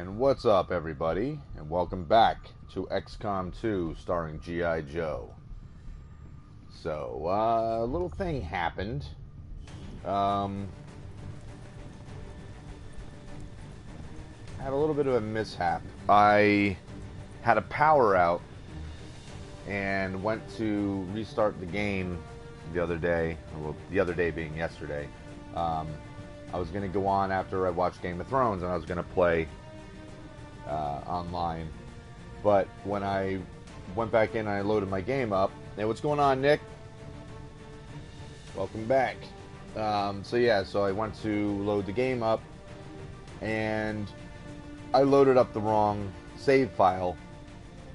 And what's up, everybody? And welcome back to XCOM 2 starring G.I. Joe. So, a little thing happened. I had a little bit of a mishap. I had a power out and went to restart the game the other day. Well, the other day being yesterday. I was going to go on after I watched Game of Thrones, and I was going to play online. But when I went back in and I loaded my game up... Hey, what's going on, Nick? Welcome back. So I went to load the game up, and I loaded up the wrong save file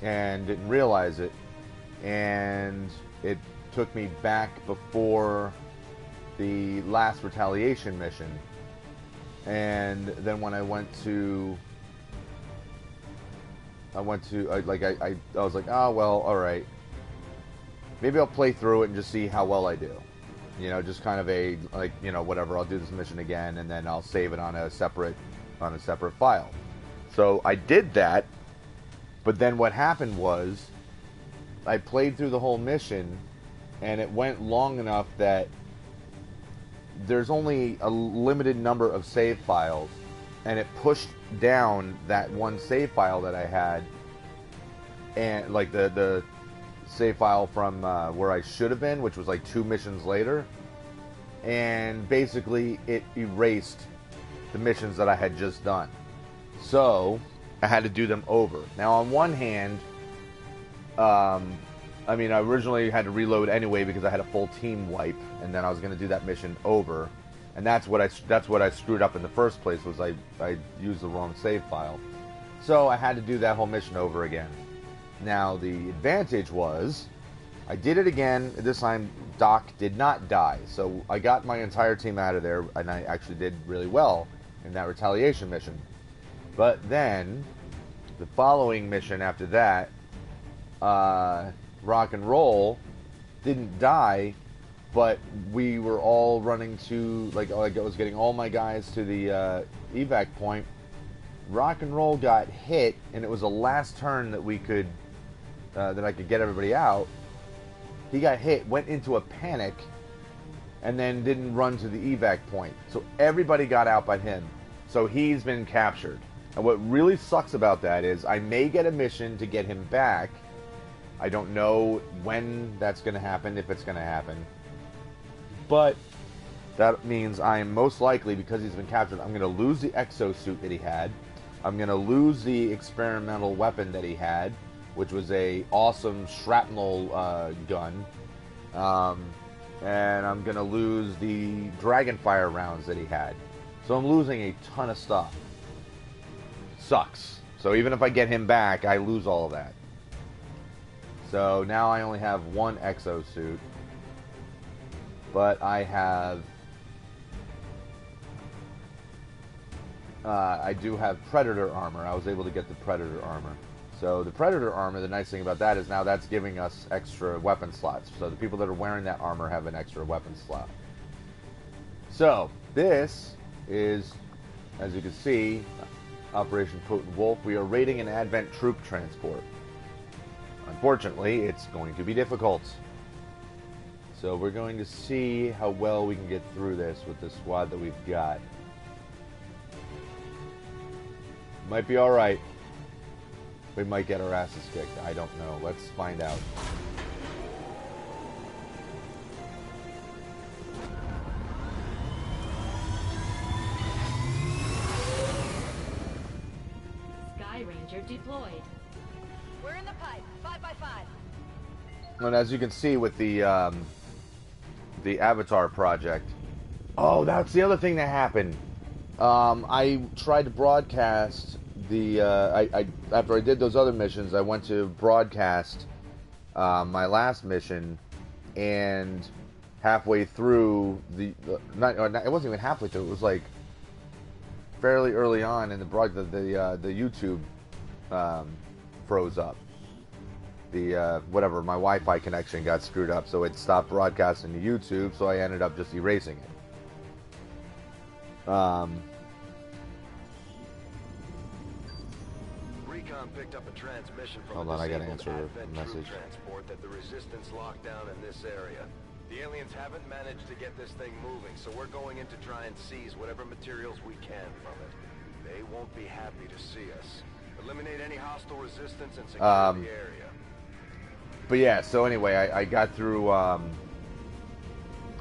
and didn't realize it. And it took me back before the last retaliation mission. And then when I went to I was like, oh well, all right, maybe I'll play through it and just see how well I do, just kind of a, like, whatever, I'll do this mission again and then I'll save it on a separate file. So I did that, but then what happened was I played through the whole mission and it went long enough that there's only a limited number of save files, and it pushed down that one save file that I had, and like the save file from where I should have been, which was like 2 missions later, and basically it erased the missions that I had just done. So I had to do them over. Now, on one hand, I originally had to reload anyway because I had a full team wipe, and then I was going to do that mission over, and that's what I screwed up in the first place, was I used the wrong save file. So I had to do that whole mission over again. Now, the advantage was I did it again. This time Doc did not die, so I got my entire team out of there, and I actually did really well in that retaliation mission. But then the following mission after that, Rock and Roll didn't die, but we were all running to, I was getting all my guys to the evac point. Rock and Roll got hit, and it was the last turn that we could that I could get everybody out. He got hit, went into a panic, and then didn't run to the evac point. So everybody got out but him. So he's been captured. And what really sucks about that is I may get a mission to get him back. I don't know when that's going to happen, if it's going to happen. But that means I am most likely, because he's been captured, I'm going to lose the exosuit that he had. I'm going to lose the experimental weapon that he had, which was a awesome shrapnel gun. And I'm going to lose the Dragonfire rounds that he had. So I'm losing a ton of stuff. Sucks. So even if I get him back, I lose all of that. So now I only have 1 exosuit, but I have, I do have Predator armor. I was able to get the Predator armor. So the Predator armor, the nice thing about that is now that's giving us extra weapon slots. So the people that are wearing that armor have an extra weapon slot. So this is, as you can see, Operation Potent Wolf. We are raiding an Advent troop transport. Unfortunately, it's going to be difficult. So we're going to see how well we can get through this with the squad that we've got. Might be alright. We might get our asses kicked. I don't know. Let's find out. Sky Ranger deployed. We're in the pipe. 5x5. And as you can see with the Avatar project. Oh, that's the other thing that happened. I tried to broadcast the after I did those other missions, I went to broadcast my last mission, and halfway through it wasn't even halfway through. It was like fairly early on in the the YouTube froze up. Whatever, my Wi-Fi connection got screwed up, so it stopped broadcasting to YouTube, so I ended up just erasing it. Recon picked up a transmission from Hold a on, I gotta disabled answer a Advent message. troop transport that the Resistance locked down in this area. The aliens haven't managed to get this thing moving, so we're going in to try and seize whatever materials we can from it. They won't be happy to see us. Eliminate any hostile resistance and secure the area. But yeah, so anyway, I got through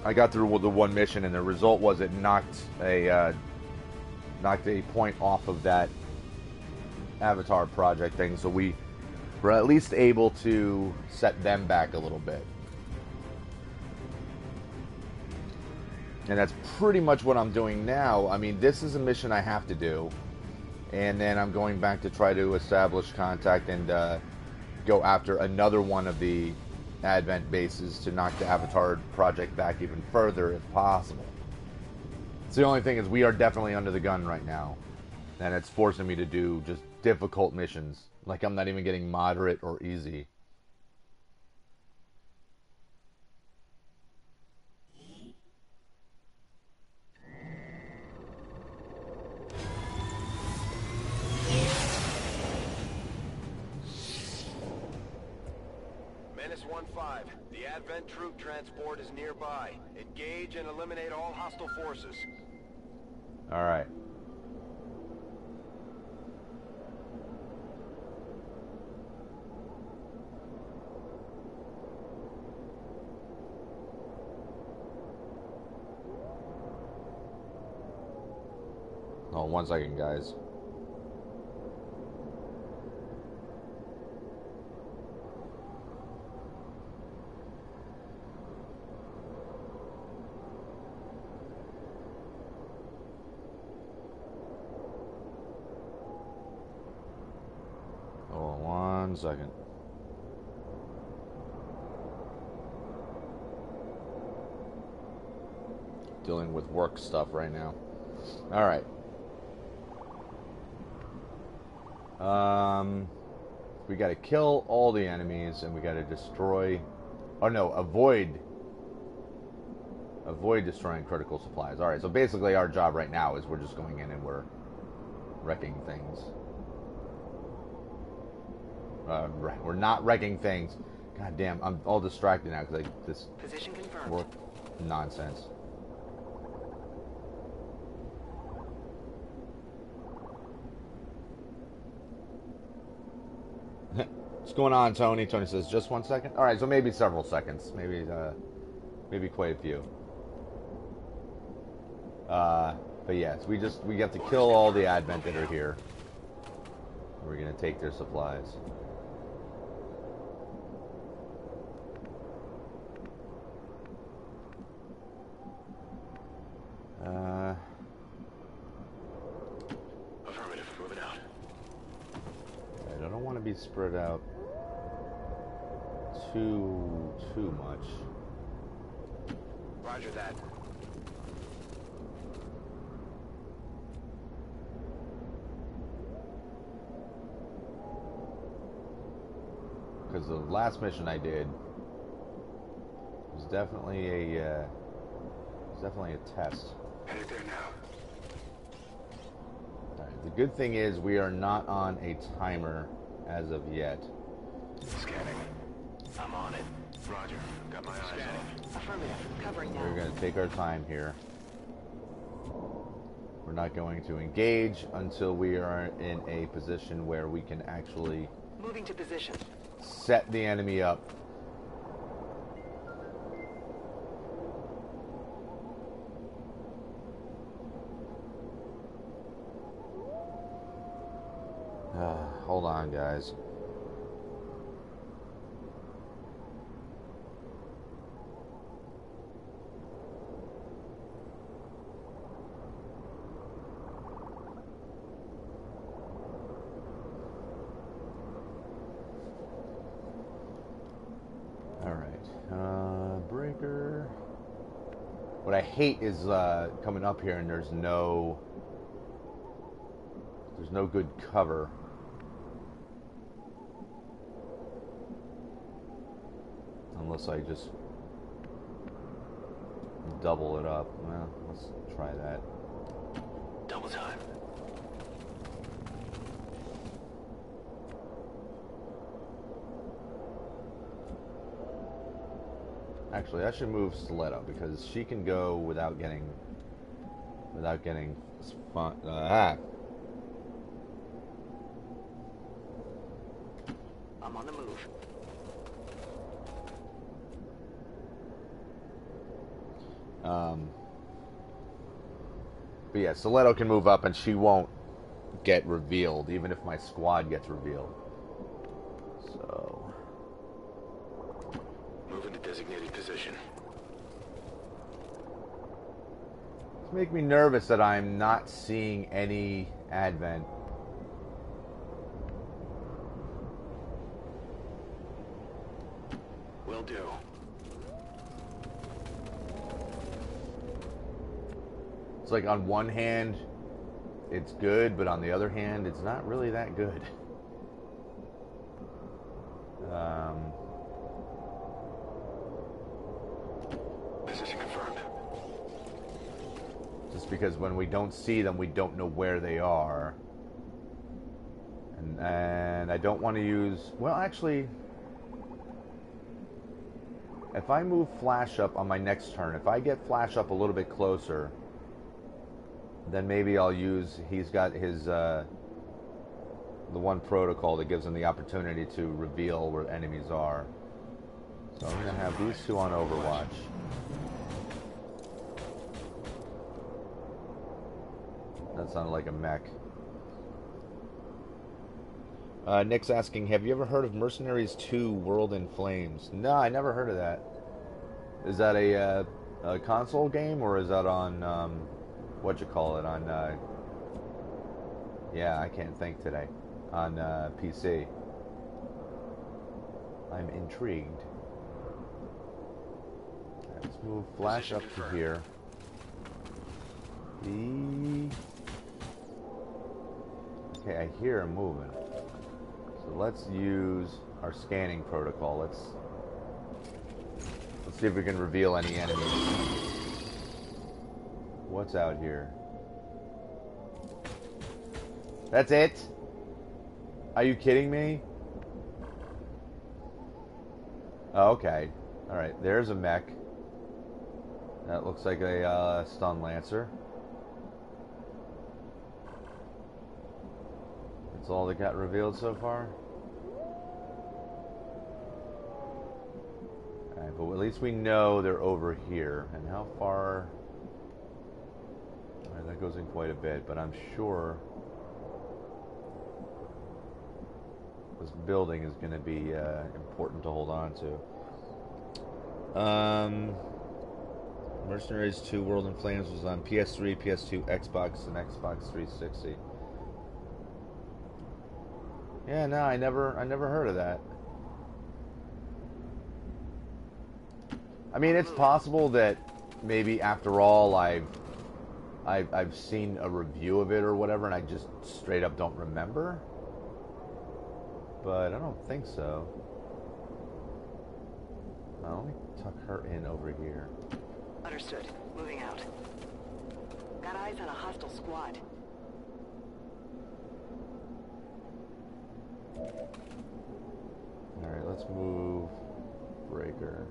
the one mission, and the result was it knocked a point off of that Avatar project thing, so we were at least able to set them back a little bit. And that's pretty much what I'm doing now. I mean, this is a mission I have to do, and then I'm going back to try to establish contact and go after another one of the Advent bases to knock the Avatar project back even further if possible. So the only thing is we are definitely under the gun right now, and it's forcing me to do just difficult missions. Like I'm not even getting moderate or easy. Menace 1-5, the Advent troop transport is nearby. Engage and eliminate all hostile forces. Alright. Oh, 1 second, guys. Oh, 1 second. Dealing with work stuff right now. Alright. We gotta kill all the enemies, and we gotta destroy... Oh no, avoid destroying critical supplies. Alright, so basically our job right now is we're just going in and we're wrecking things. We're not wrecking things. God damn, I'm all distracted now because this Position confirmed. work nonsense. What's going on, Tony? Tony says, just 1 second? Alright, so maybe several seconds. Maybe quite a few. But yes, we have to kill all the Advent that are here. We're gonna take their supplies. Affirmative, moving out. I don't want to be spread out too much. Roger that. Because the last mission I did was definitely a test. Headed there now. Alright, the good thing is we are not on a timer as of yet. Scanning. I'm on it. Roger. Got my eyes on. Affirmative. Covering now. We're going to take our time here. We're not going to engage until we are in a position where we can actually Moving to position. set the enemy up. Hold on, guys. Breaker. What I hate is coming up here and there's no good cover. Unless I just double it up. Well, let's try that. Double time. Actually, I should move Stiletto because she can go without getting I'm on the move. But yeah, Stiletto can move up and she won't get revealed, even if my squad gets revealed. So... Move into designated position. It's making me nervous that I'm not seeing any Advent. Will do. It's like on one hand, it's good, but on the other hand, it's not really that good. Position confirmed. Just because when we don't see them, we don't know where they are. And I don't want to use... Well, actually... If I move Flash up on my next turn, if I get Flash up a little bit closer, then maybe I'll use... He's got his... the one protocol that gives him the opportunity to reveal where enemies are. So I'm going to have these two on Overwatch. That sounded like a mech. Nick's asking, have you ever heard of Mercenaries 2 World in Flames? No, I never heard of that. Is that a console game, or is that on, what you call it, on, yeah, I can't think today, on PC? I'm intrigued. Let's move Flash up to here. Okay, I hear him moving. So let's use our scanning protocol. Let's see if we can reveal any enemies. What's out here? That's it? Are you kidding me? Oh, okay. Alright, there's a mech. That looks like a stun lancer. That's all that got revealed so far. Alright, but at least we know they're over here. And how far... Alright, that goes in quite a bit, but I'm sure this building is going to be important to hold on to. Mercenaries 2 World in Flames was on PS3, PS2, Xbox, and Xbox 360. Yeah, no, I never heard of that. I mean, it's possible that maybe after all I've seen a review of it or whatever, and I just straight up don't remember. But I don't think so. Well, let me tuck her in over here. Understood. Moving out. Got eyes on a hostile squad. Alright, let's move Breaker.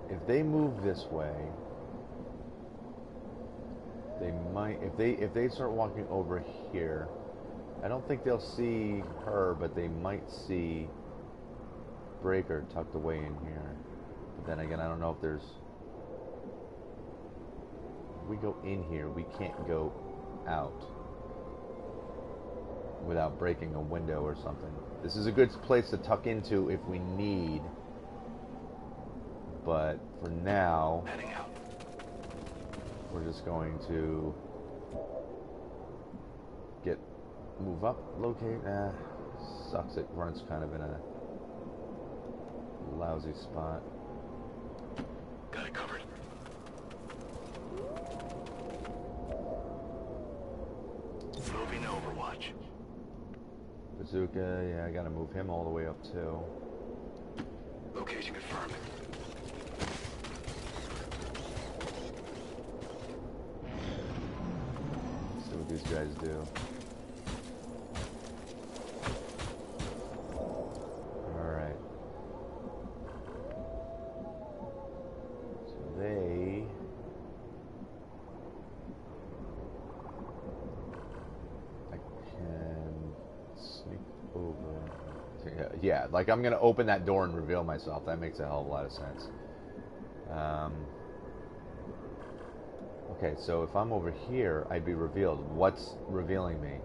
If they move this way, they might, if they start walking over here, I don't think they'll see her, but they might see Breaker tucked away in here. But then again, I don't know if there's... If we go in here, we can't go out without breaking a window or something. This is a good place to tuck into if we need, but for now, Heading out. we're just going to move up, locate. Sucks. It runs kind of in a lousy spot. Got it covered. Moving to Overwatch. Bazooka, yeah, I gotta move him all the way up too. Location confirmed. Let's see what these guys do. Yeah, like I'm gonna open that door and reveal myself. That makes a hell of a lot of sense. Okay, so if I'm over here, I'd be revealed. What's revealing me?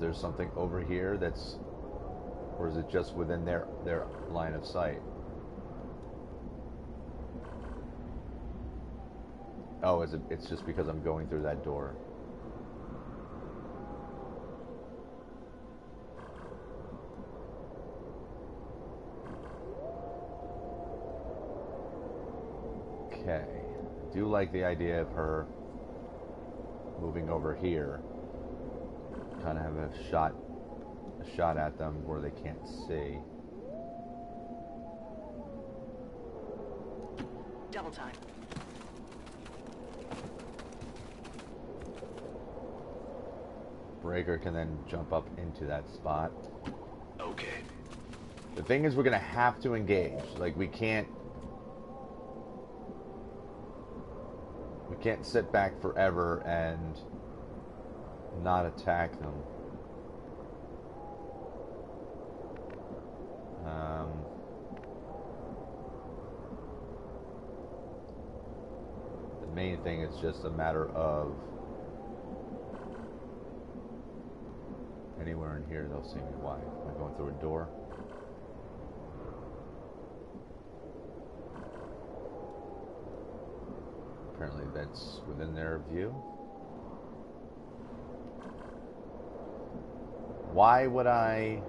There's something over here that's, or is it just within their line of sight? Oh, is it? It's just because I'm going through that door. Okay. I do like the idea of her moving over here. Kind of have a shot at them where they can't see. Double time. Breaker can then jump up into that spot. Okay. The thing is, we're gonna have to engage. Like, we can't sit back forever and not attack them. The main thing is just a matter of anywhere in here they'll see me. Why? Am I going through a door? Apparently that's within their view. Why would I,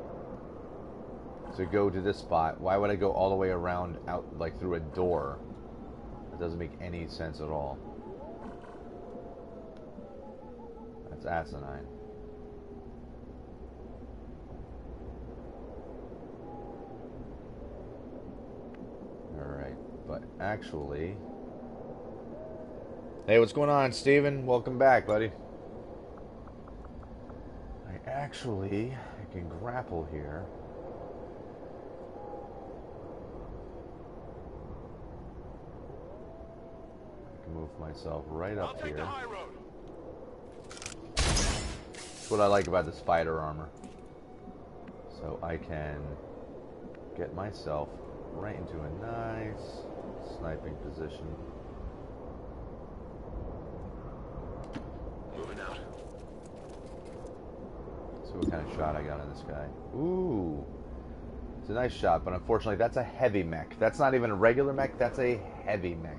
to go to this spot, why would I go all the way around out, like through a door? That doesn't make any sense at all. That's asinine. Alright, but actually... Hey, what's going on, Steven? Welcome back, buddy. I can grapple here. I can move myself right up here. That's what I like about the spider armor. So I can get myself right into a nice sniping position. Moving out. See what kind of shot I got on this guy. Ooh. It's a nice shot, but unfortunately that's a heavy mech. That's not even a regular mech, that's a heavy mech.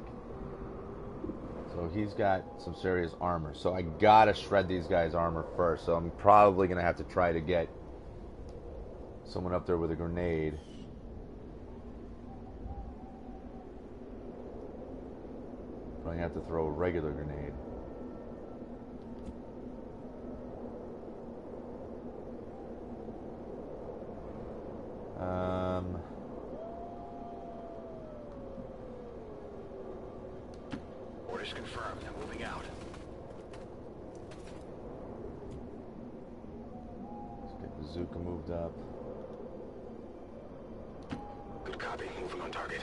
So he's got some serious armor. So I gotta shred these guys' armor first. So I'm probably gonna have to try to get someone up there with a grenade. But I have to throw a regular grenade. Orders confirmed. I'm moving out. Let's get Bazooka moved up. Good copy. Moving on target.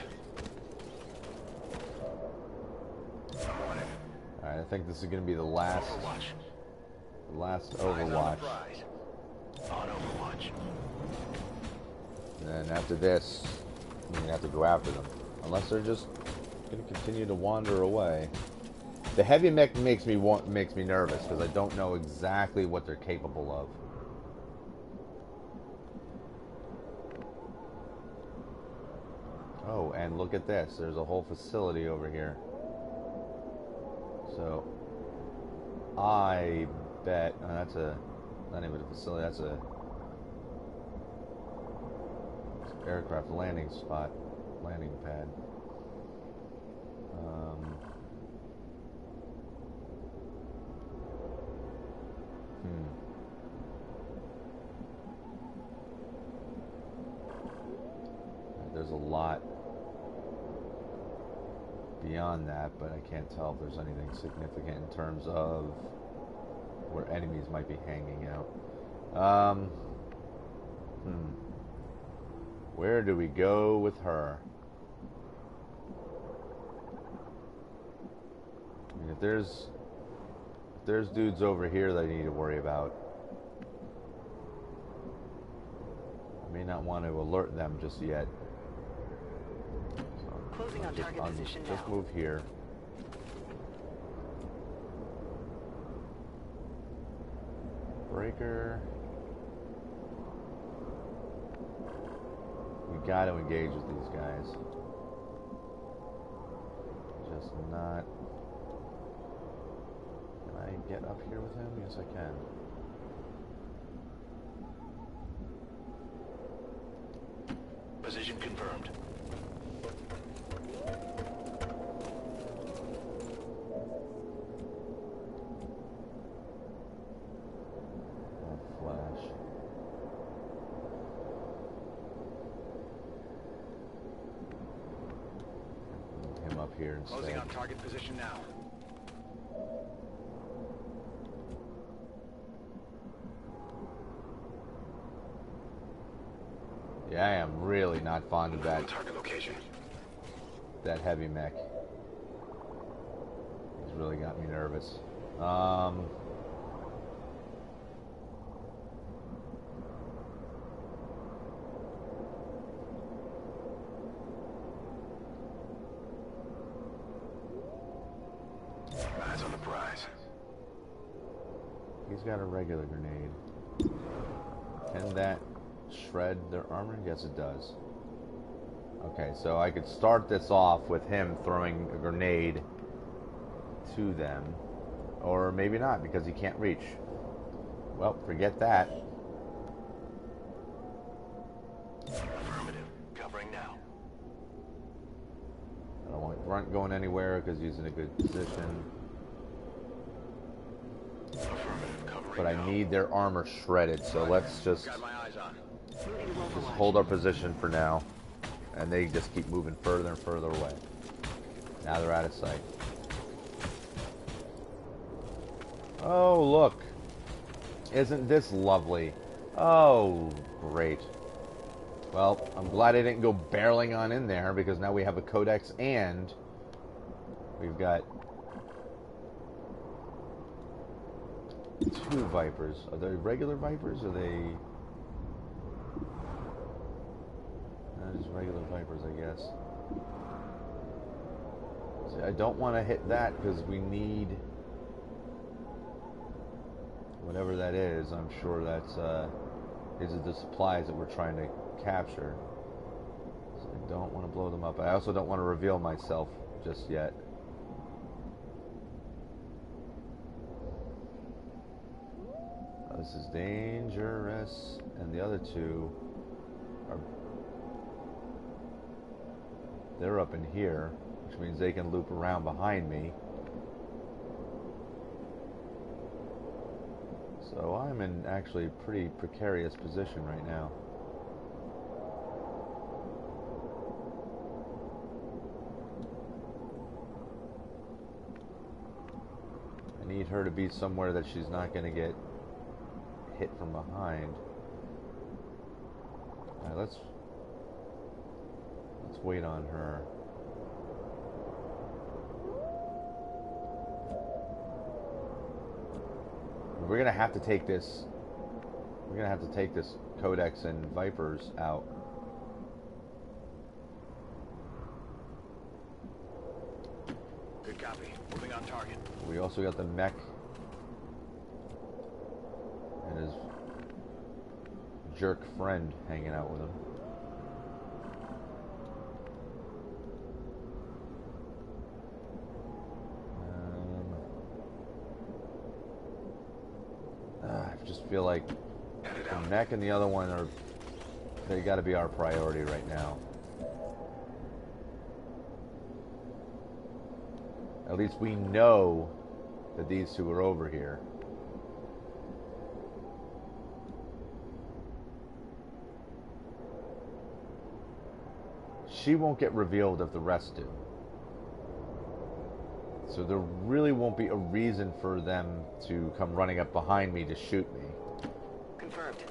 Alright, I think this is going to be the last Overwatch. On Overwatch. And then after this, I'm going to have to go after them. Unless they're just going to continue to wander away. The heavy mech makes me nervous because I don't know exactly what they're capable of. Oh, and look at this. There's a whole facility over here. So, I bet... Oh, that's not even a facility. That's a aircraft landing spot. Landing pad. There's a lot beyond that, but I can't tell if there's anything significant in terms of where enemies might be hanging out. Where do we go with her? I mean, if there's dudes over here that I need to worry about, May not want to alert them just yet. So Closing on target position now. just move here. Breaker. We got to engage with these guys. Just not. Can I get up here with him? Yes, I can. Position confirmed. Flash. Move him up here instead. Closing on target position now. Yeah, I am really not fond of that. Target location. That heavy mech. He's really got me nervous. Eyes on the prize. He's got a regular grenade. Can that shred their armor? Yes, it does. Okay, so I could start this off with him throwing a grenade to them. Or maybe not, because he can't reach. Well, forget that. Affirmative. Covering now. I don't want Grunt going anywhere because he's in a good position. Affirmative. Covering But I now. need their armor shredded, so let's just Got my eyes on. Moving to just Overwatch. hold our position for now. And they just keep moving further and further away. Now they're out of sight. Oh, look. Isn't this lovely? Oh, great. Well, I'm glad I didn't go barreling on in there, because now we have a codex and we've got 2 Vipers. Are they regular Vipers, or are they... Just regular Vipers, I guess. See, I don't want to hit that because we need whatever that is. I'm sure that's these are the supplies that we're trying to capture. So I don't want to blow them up. I also don't want to reveal myself just yet. Oh, this is dangerous, and the other 2 are. They're up in here, which means they can loop around behind me. So I'm in actually a pretty precarious position right now. I need her to be somewhere that she's not going to get hit from behind. Alright, let's wait on her. We're gonna have to take this. We're gonna have to take this Codex and Vipers out. Good copy. Moving on target. We also got the mech and his jerk friend hanging out with him. I just feel like the mech and the other one are, they got to be our priority right now. At least we know that these 2 are over here. She won't get revealed if the rest do. So there really won't be a reason for them to come running up behind me to shoot me. Confirmed.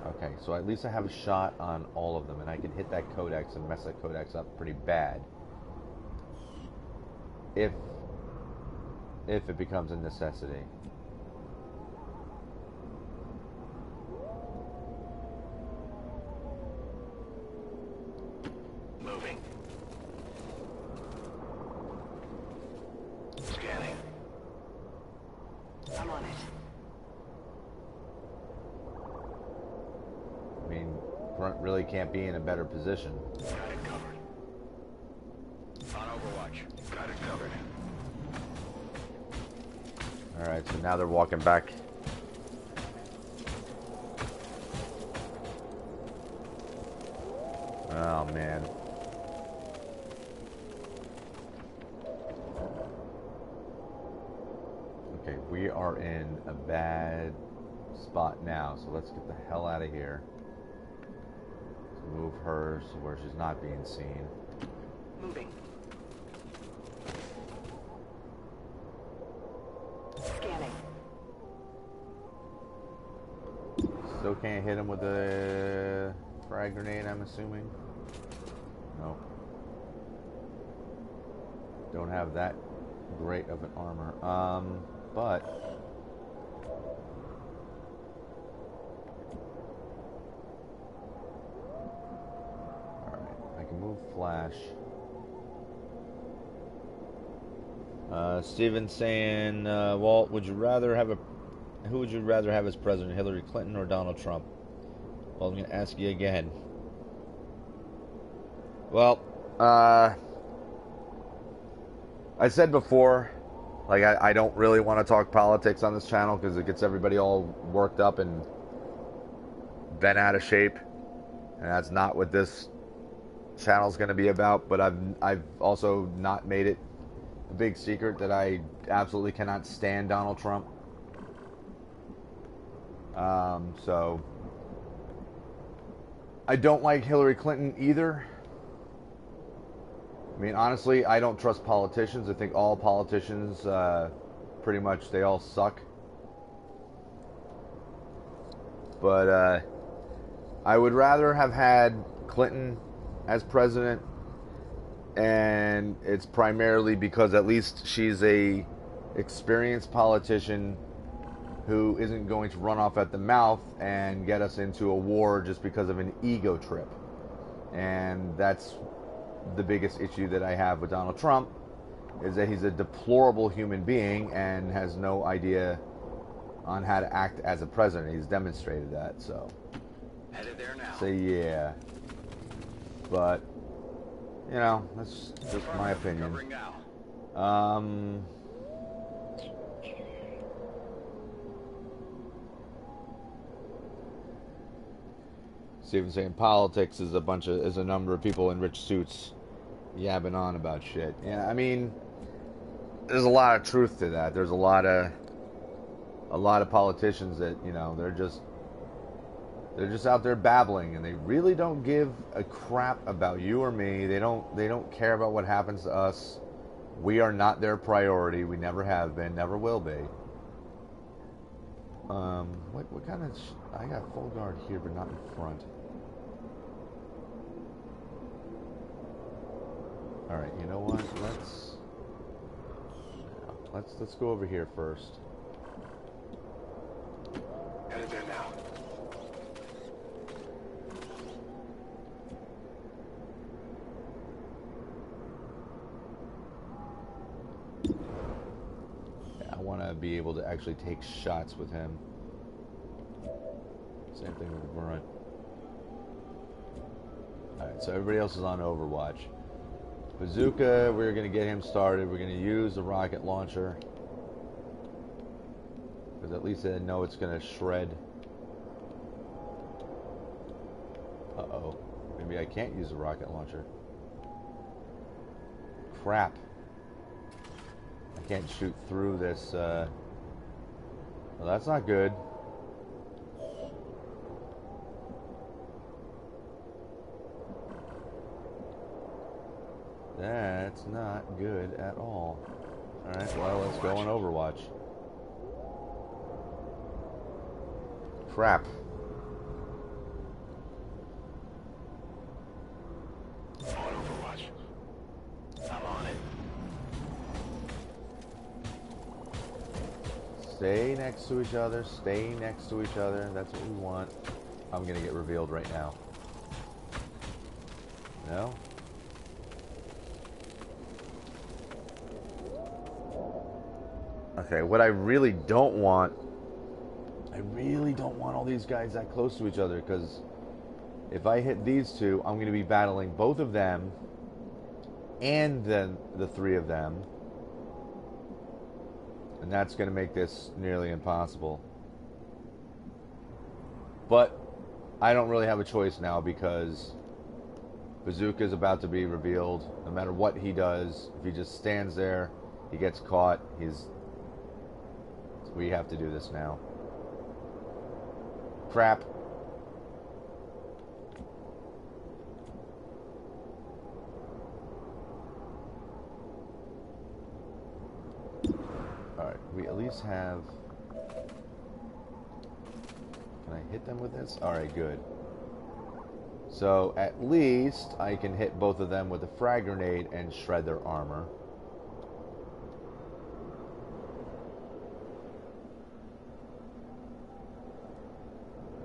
Okay, so at least I have a shot on all of them, and I can hit that Codex and mess that Codex up pretty bad. If it becomes a necessity. really can't be in a better position. Got it covered. On Overwatch. Got it covered. Alright, so now they're walking back. Oh, man. Okay, we are in a bad spot now, so let's get the hell out of here. Let's move her so where she's not being seen. Moving. Scanning. Still can't hit him with a frag grenade, I'm assuming. No. Don't have that great of an armor. But alright, I can move Flash. Steven's saying, Walt, would you rather have who would you rather have as president, Hillary Clinton or Donald Trump? Well, I'm going to ask you again. Well, I said before, like, I don't really want to talk politics on this channel because it gets everybody all worked up and bent out of shape. And that's not what this channel's going to be about. But I've also not made it a big secret that I absolutely cannot stand Donald Trump. So I don't like Hillary Clinton either. I mean, honestly, I don't trust politicians. I think all politicians, pretty much, they all suck. But I would rather have had Clinton as president, and it's primarily because at least she's a experienced politician who isn't going to run off at the mouth and get us into a war just because of an ego trip. And that's the biggest issue that I have with Donald Trump, is that he's a deplorable human being and has no idea on how to act as a president. He's demonstrated that, so. Headed there now. So yeah. But, you know, that's just my opinion. Covering now. Steven saying politics is a number of people in rich suits yabbing on about shit. Yeah, I mean, there's a lot of truth to that. There's a lot of politicians that, you know, they're just out there babbling, and they really don't give a crap about you or me. They don't care about what happens to us. We are not their priority. We never have been, never will be. What kind of I got full guard here, but not in front. All right, you know what? Let's go over here first. Headed there now. Yeah, I want to be able to actually take shots with him. Same thing with Brunt. Alright, so everybody else is on Overwatch. Bazooka, we're going to get him started. We're going to use the rocket launcher, because at least I know it's going to shred. Uh-oh. Maybe I can't use the rocket launcher. Crap. I can't shoot through this. Well, that's not good. That's not good at all. Alright, well, let's go on Overwatch. Crap. On Overwatch. I'm on it. Stay next to each other. Stay next to each other. That's what we want. I'm gonna get revealed right now. No? Okay, what I really don't want all these guys that close to each other, because If I hit these two, I'm going to be battling both of them and then the three of them. And that's going to make this nearly impossible. But I don't really have a choice now because Bazooka is about to be revealed. No matter what he does, if he just stands there, he gets caught. We have to do this now. Crap. Alright, we at least have... Can I hit them with this? Alright, good. So, at least I can hit both of them with a frag grenade and shred their armor.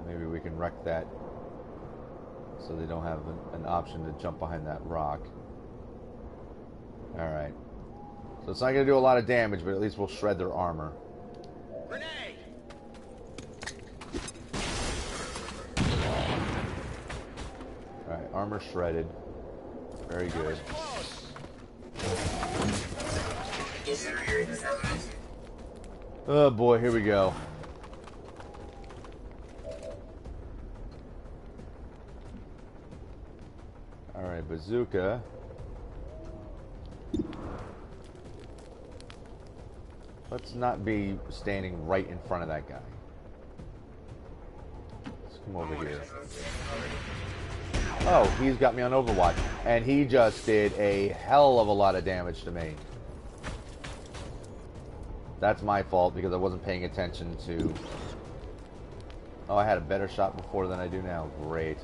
Maybe we can wreck that so they don't have an option to jump behind that rock. Alright. So it's not going to do a lot of damage, but at least we'll shred their armor. Grenade! Alright, armor shredded. Very good. Oh boy, here we go. Alright, Bazooka. Let's not be standing right in front of that guy. Let's come over here. Oh, he's got me on Overwatch. And he just did a hell of a lot of damage to me. That's my fault because I wasn't paying attention to... Oh, I had a better shot before than I do now. Great.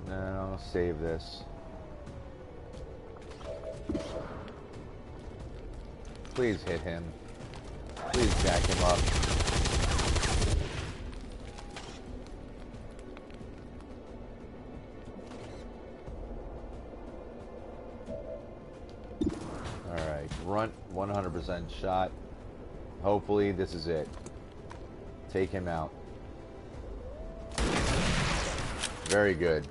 No, save this. Please hit him. Please jack him up. Alright, grunt 100% shot. Hopefully this is it. Take him out. Very good.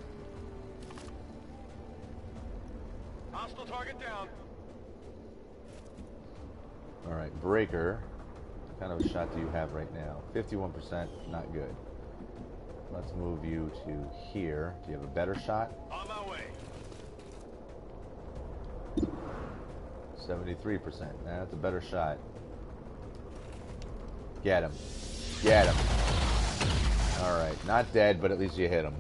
Hostile target down. Alright, Breaker. What kind of a shot do you have right now? 51%, not good. Let's move you to here. Do you have a better shot? On my way. 73%. That's a better shot. Get him. Get him. Alright, not dead, but at least you hit him.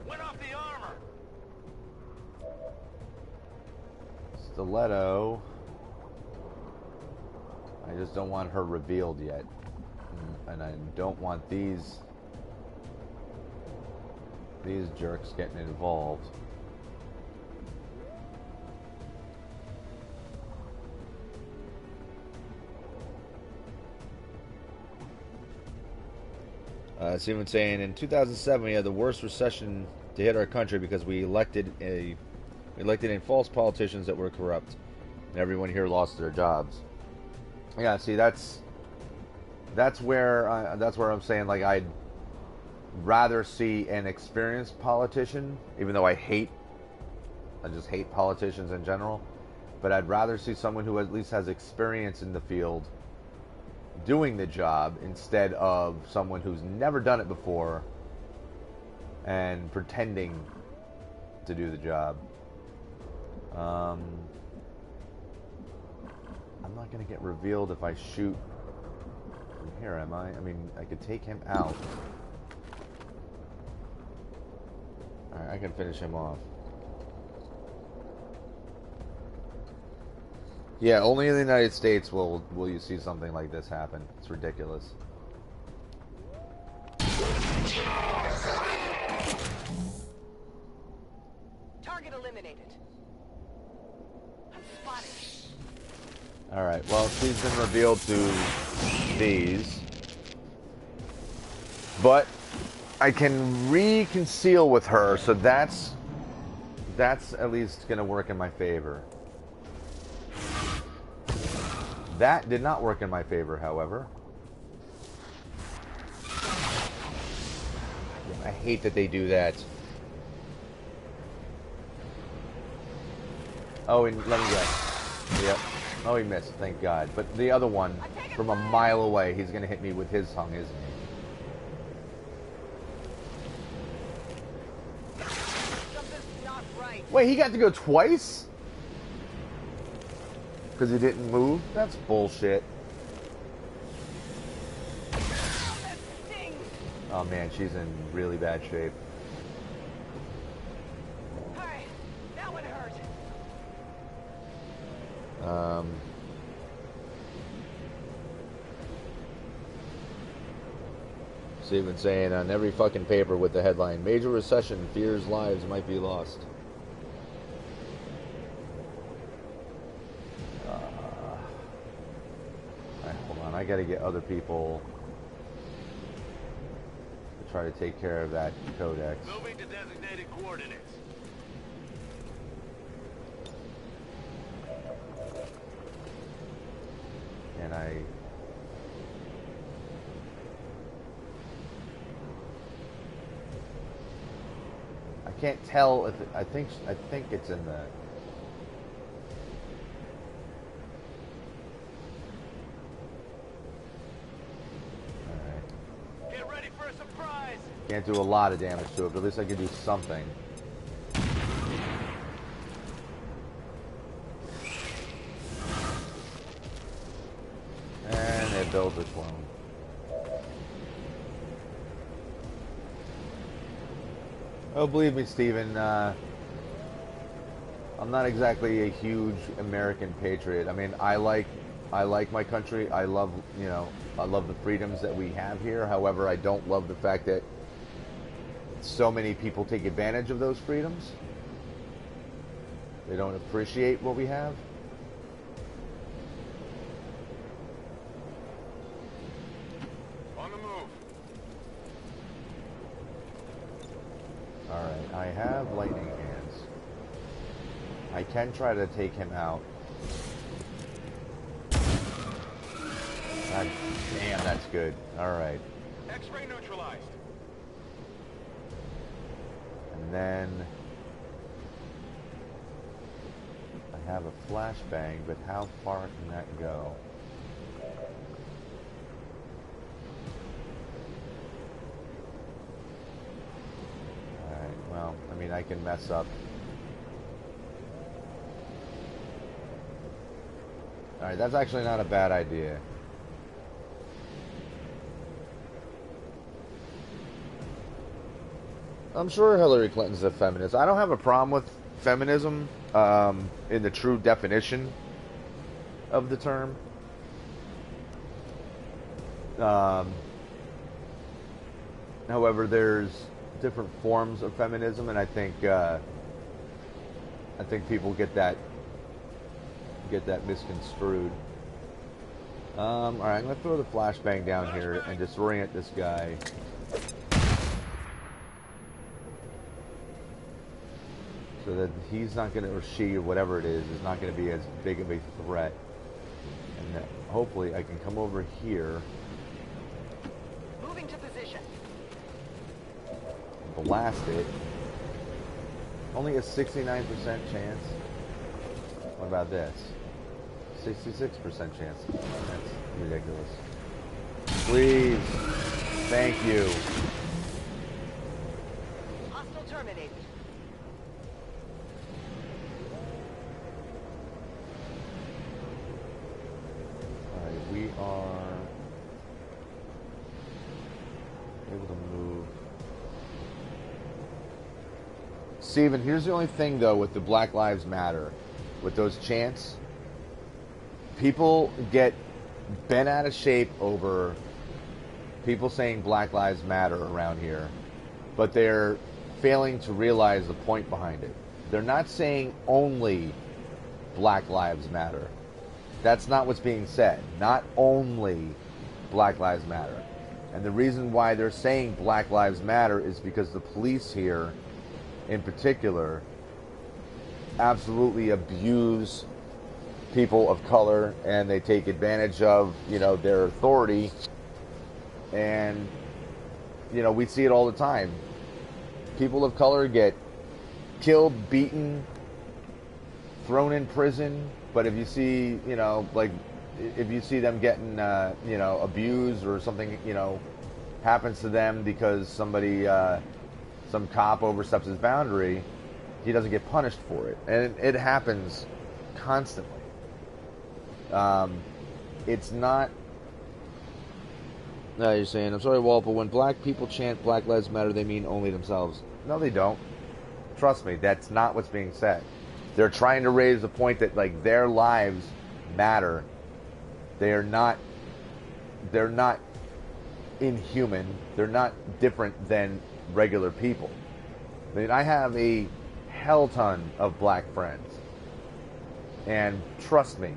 Went off the armor. Stiletto. I just don't want her revealed yet. And I don't want these jerks getting involved. It's even saying in 2007 we had the worst recession to hit our country because we elected in false politicians that were corrupt, and everyone here lost their jobs. Yeah, see, that's where I'm saying, like, I'd rather see an experienced politician, even though I just hate politicians in general, but I'd rather see someone who at least has experience in the field doing the job instead of someone who's never done it before and pretending to do the job. I'm not going to get revealed if I shoot from here, am I? I mean, I could take him out. Alright, I can finish him off. Yeah, only in the United States will you see something like this happen. It's ridiculous. Target eliminated. I'm spotted. Alright, well, she's been revealed to these. But I can reconceal with her, so that's at least going to work in my favor. That did not work in my favor, however. I hate that they do that. Oh, and let me guess. Yep. Oh, he missed, thank God. But the other one, from a mile away, he's going to hit me with his tongue, isn't he? Something's not right. Wait, he got to go twice? Because he didn't move? That's bullshit. That stings. Oh man, she's in really bad shape. Hi, that one hurt. Steven saying on every fucking paper with the headline, Major Recession fears lives might be lost. Alright, hold on, I gotta get other people to try to take care of that codex. Moving to designated coordinates. And I can't tell if I think it's in the. Alright. Get ready for a surprise. Can't do a lot of damage to it, but at least I can do something. And they built a clone. Oh, believe me, Steven, I'm not exactly a huge American patriot. I mean, I like my country. I love, I love the freedoms that we have here. However, I don't love the fact that so many people take advantage of those freedoms. They don't appreciate what we have. On the move. Alright, I have lightning hands. I can try to take him out. God damn, that's good. Alright. X-ray neutralized. And then I have a flashbang, but how far can that go? Alright, well, I mean, I can mess up. Alright, that's actually not a bad idea. I'm sure Hillary Clinton's a feminist. I don't have a problem with feminism in the true definition of the term. However, there's different forms of feminism, and I think people get that misconstrued. All right, I'm gonna throw the flashbang down here and disorient this guy. So that he's not going to, or she, or whatever it is not going to be as big of a threat. And that hopefully I can come over here. Moving to position. Blast it. Only a 69% chance. What about this? 66% chance. That's ridiculous. Please. Thank you. Hostile terminated. We are able to move. Steven, here's the only thing though with the Black Lives Matter, with those chants, people get bent out of shape over people saying Black Lives Matter around here, but they're failing to realize the point behind it. They're not saying only Black Lives Matter. That's not what's being said. Not only Black Lives Matter. And the reason why they're saying Black Lives Matter is because the police here, in particular, absolutely abuse people of color, and they take advantage of, you know, their authority. And, you know, we see it all the time. People of color get killed, beaten, thrown in prison. But if you see, you know, like, if you see them getting, you know, abused or something, you know, happens to them because somebody, some cop oversteps his boundary, he doesn't get punished for it. And it happens constantly. It's not... No, you're saying, I'm sorry, Walpole, when black people chant Black Lives Matter, they mean only themselves. No, they don't. Trust me, that's not what's being said. They're trying to raise the point that, like, their lives matter. They're not inhuman. They're not different than regular people. I mean, I have a hell ton of black friends. And trust me,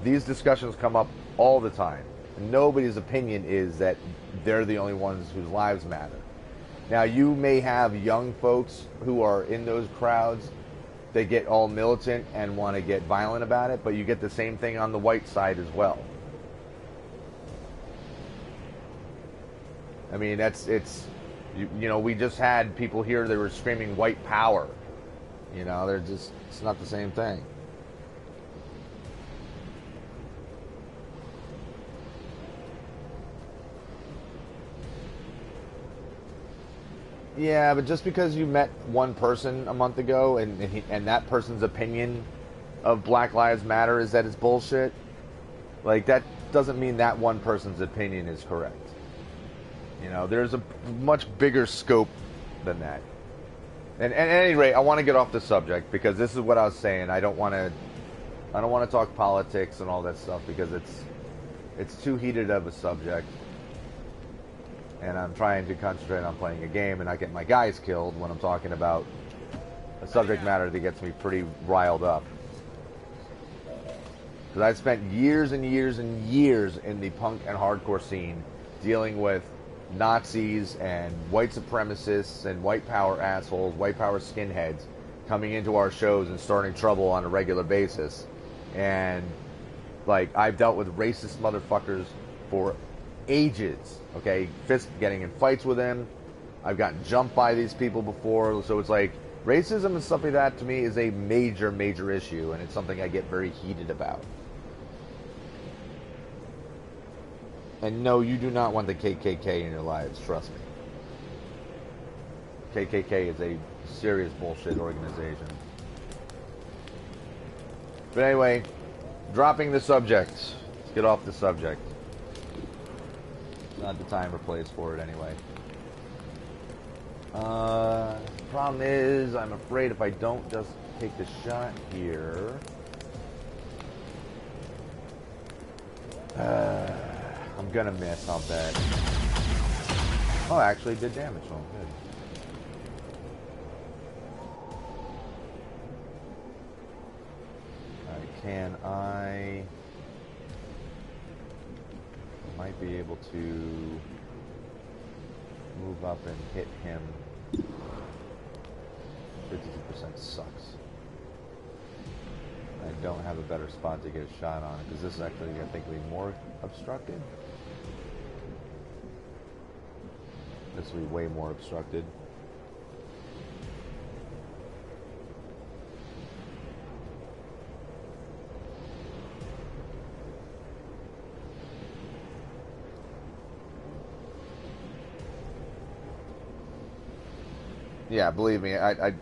these discussions come up all the time. Nobody's opinion is that they're the only ones whose lives matter. Now, you may have young folks who are in those crowds that get all militant and want to get violent about it, but you get the same thing on the white side as well. I mean, you know, we just had people here that were screaming white power. You know, they're just, it's not the same thing. Yeah, but just because you met one person a month ago and that person's opinion of Black Lives Matter is that it's bullshit, like, that doesn't mean that one person's opinion is correct. You know, there's a much bigger scope than that. And at any rate, I want to get off the subject because this is what I was saying. I don't want to talk politics and all that stuff because it's too heated of a subject. And I'm trying to concentrate on playing a game and not get my guys killed when I'm talking about a subject matter that gets me pretty riled up. Because I've spent years and years and years in the punk and hardcore scene dealing with Nazis and white supremacists and white power assholes, white power skinheads coming into our shows and starting trouble on a regular basis. And, like, I've dealt with racist motherfuckers for ages, okay? Getting in fights with them. I've gotten jumped by these people before. So it's like, racism and stuff like that to me is a major, major issue. And it's something I get very heated about. And no, you do not want the KKK in your lives, trust me. KKK is a serious bullshit organization. But anyway, dropping the subject. Let's get off the subject. Not the time or place for it anyway. Problem is, I'm afraid if I don't just take the shot here... I'm gonna miss, I'll bet. Oh, actually did damage to him. Good. Alright, can I might be able to move up and hit him. 52% sucks. I don't have a better spot to get a shot on it, because this is actually, I think, be more obstructed. This will be way more obstructed. Yeah, believe me, I've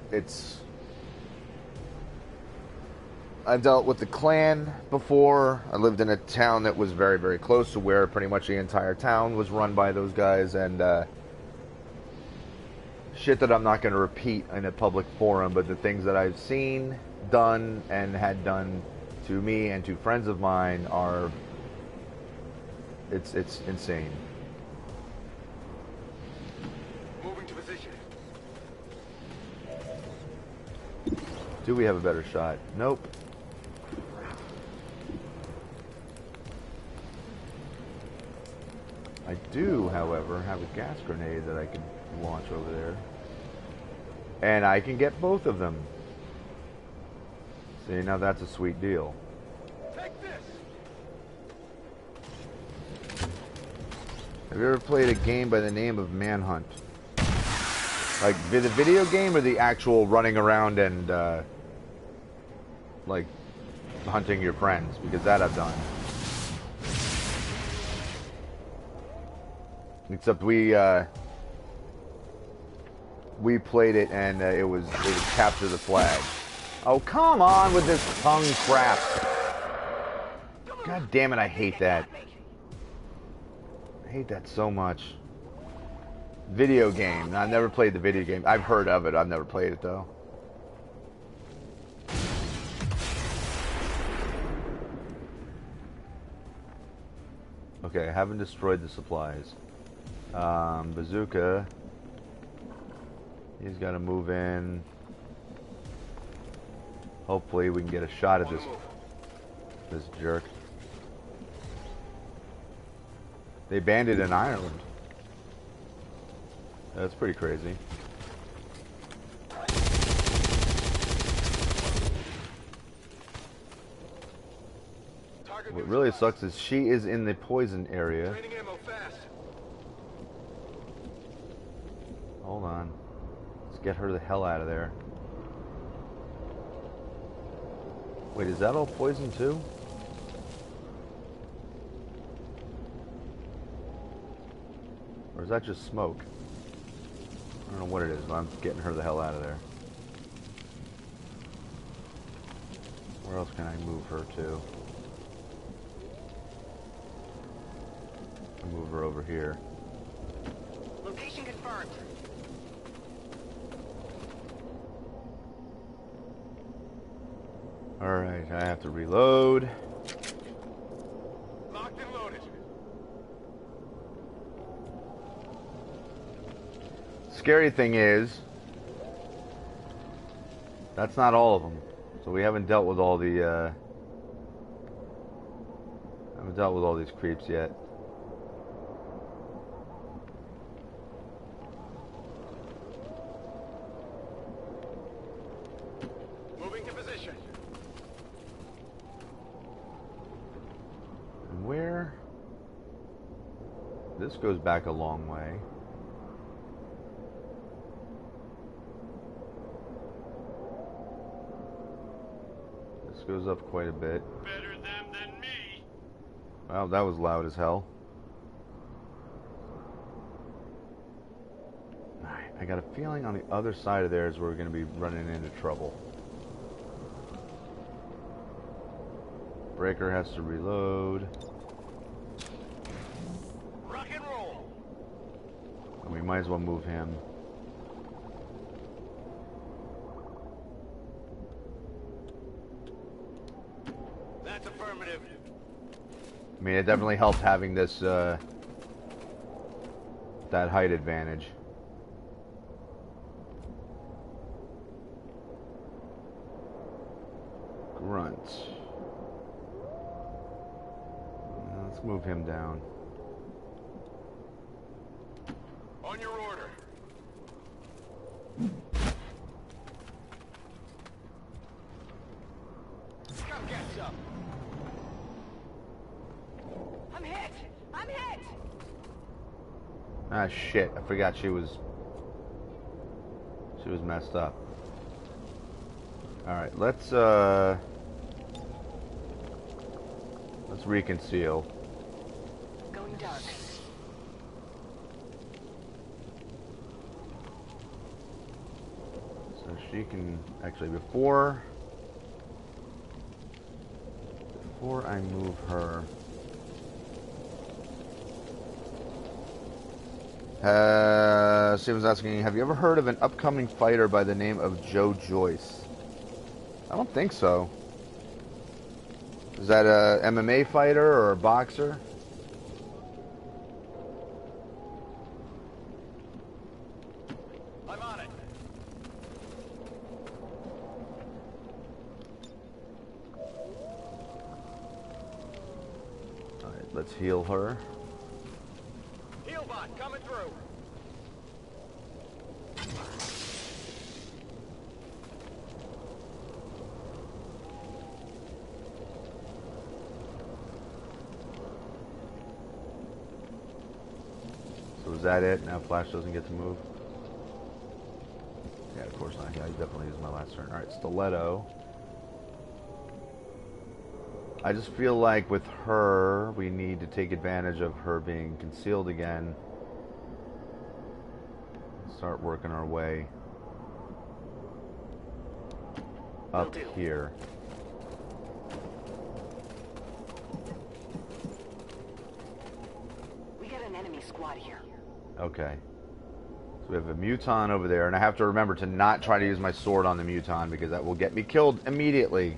dealt with the Klan before. I lived in a town that was very, very close to where pretty much the entire town was run by those guys, and shit that I'm not going to repeat in a public forum, but the things that I've seen, done, and had done to me and to friends of mine are... It's insane. Moving to position. Do we have a better shot? Nope. I do, however, have a gas grenade that I can launch over there. And I can get both of them. See, now that's a sweet deal. Have you ever played a game by the name of Manhunt? Like the video game or the actual running around and like hunting your friends? Because that I've done. Except we played it and it was capture the flag. Oh, come on with this tongue crap. God damn it, I hate that. I hate that so much. Video game. I've never played the video game. I've heard of it. I've never played it though. Okay, I haven't destroyed the supplies. Bazooka. He's got to move in. Hopefully we can get a shot at this jerk. They banned it in Ireland. That's pretty crazy. What really sucks is she is in the poison area. Hold on. Let's get her the hell out of there. Wait, is that all poison too? Or is that just smoke? I don't know what it is, but I'm getting her the hell out of there. Where else can I move her to? I'll move her over here. Location confirmed. Alright, I have to reload. Locked and loaded. Scary thing is, that's not all of them. So we haven't dealt with all the, haven't dealt with all these creeps yet. Moving to position. And where? This goes back a long way. Goes up quite a bit. Better them than me. Wow, that was loud as hell. Alright, I got a feeling on the other side of there is where we're going to be running into trouble. Breaker has to reload. Rock and roll. And we might as well move him. That's affirmative. I mean, it definitely helps having this, that height advantage. Grunt. Let's move him down. On your order. Come get some. I'm hit! I'm hit! Ah, shit. I forgot she was messed up. Alright, let's reconceal. Going dark. So she can actually before I move her. Steven's asking, have you ever heard of an upcoming fighter by the name of Joe Joyce? I don't think so. Is that a MMA fighter or a boxer? I'm on it. Alright, let's heal her. Heal bot coming through. Was that it? Now Flash doesn't get to move? Yeah, of course not. Yeah, I definitely used my last turn. Alright, Stiletto. I just feel like with her, we need to take advantage of her being concealed again. Start working our way up here. We got an enemy squad here. Okay. So we have a Muton over there, and I have to remember to not try to use my sword on the Muton because that will get me killed immediately.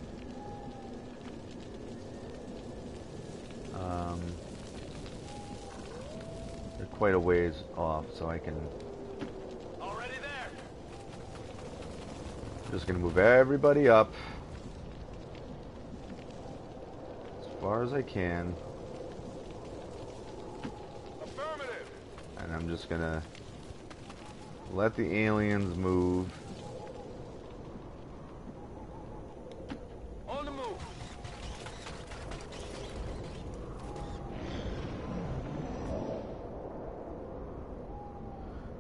They're quite a ways off, so I can... Already there. I'm just gonna move everybody up as far as I can. Affirmative. And I'm just gonna let the aliens move. On the move.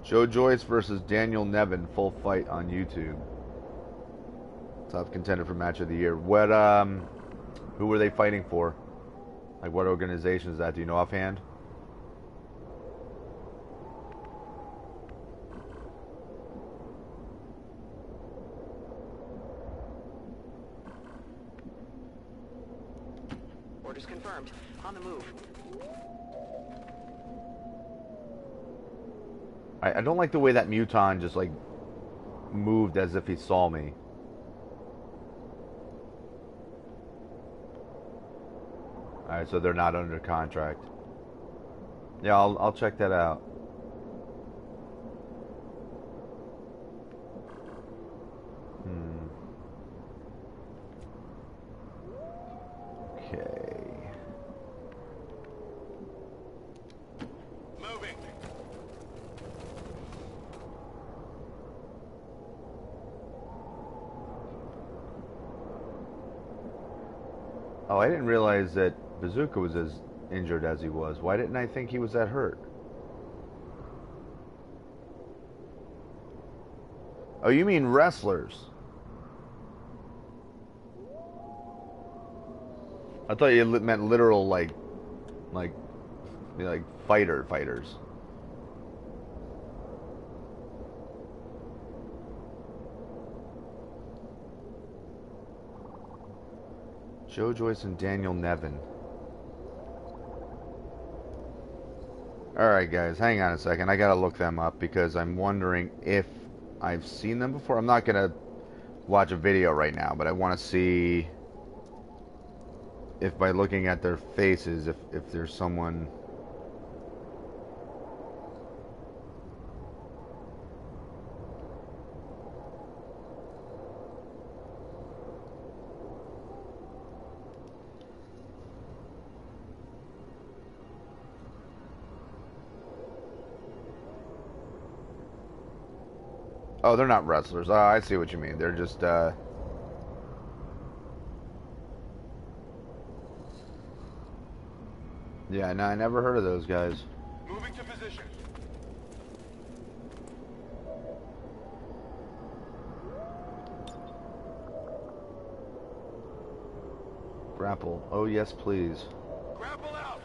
Joe Joyce versus Daniel Nevin, full fight on YouTube. Top contender for match of the year. What, who were they fighting for? Like, what organization is that? Do you know offhand? Orders confirmed. On the move. I don't like the way that Muton just, like, moved as if he saw me. Alright, so they're not under contract. Yeah, I'll check that out. Okay. Moving. Oh, I didn't realize that Bazooka was as injured as he was. Why didn't I think he was that hurt? Oh, you mean wrestlers? I thought you meant literal, like fighters. Joe Joyce and Daniel Nevin. Alright guys, hang on a second. I gotta look them up because I'm wondering if I've seen them before. I'm not gonna watch a video right now, but I want to see if by looking at their faces, if there's someone... Oh, they're not wrestlers. Oh, I see what you mean. They're just, yeah, no, I never heard of those guys. Moving to position. Grapple. Oh, yes, please. Grapple out.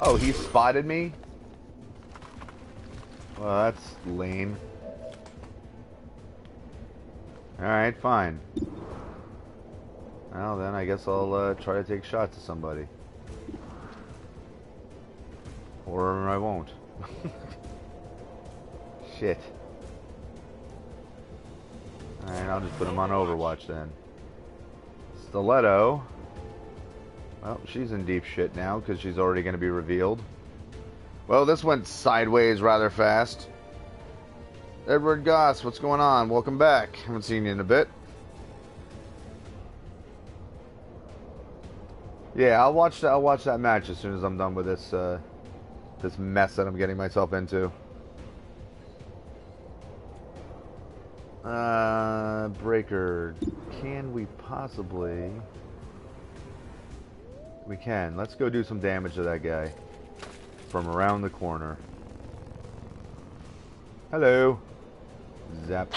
Oh, he spotted me? Well, that's lame. Alright, fine. Well, then I guess I'll try to take shots at somebody. Or I won't. Shit. Alright, I'll just put him on Overwatch then. Stiletto. Well, she's in deep shit now because she's already going to be revealed. Well, this went sideways rather fast. Edward Goss, what's going on? Welcome back. Haven't seen you in a bit. Yeah, I'll watch that match as soon as I'm done with this this mess that I'm getting myself into. Breaker can we possibly... We can. Let's go do some damage to that guy. From around the corner. Hello. Zap.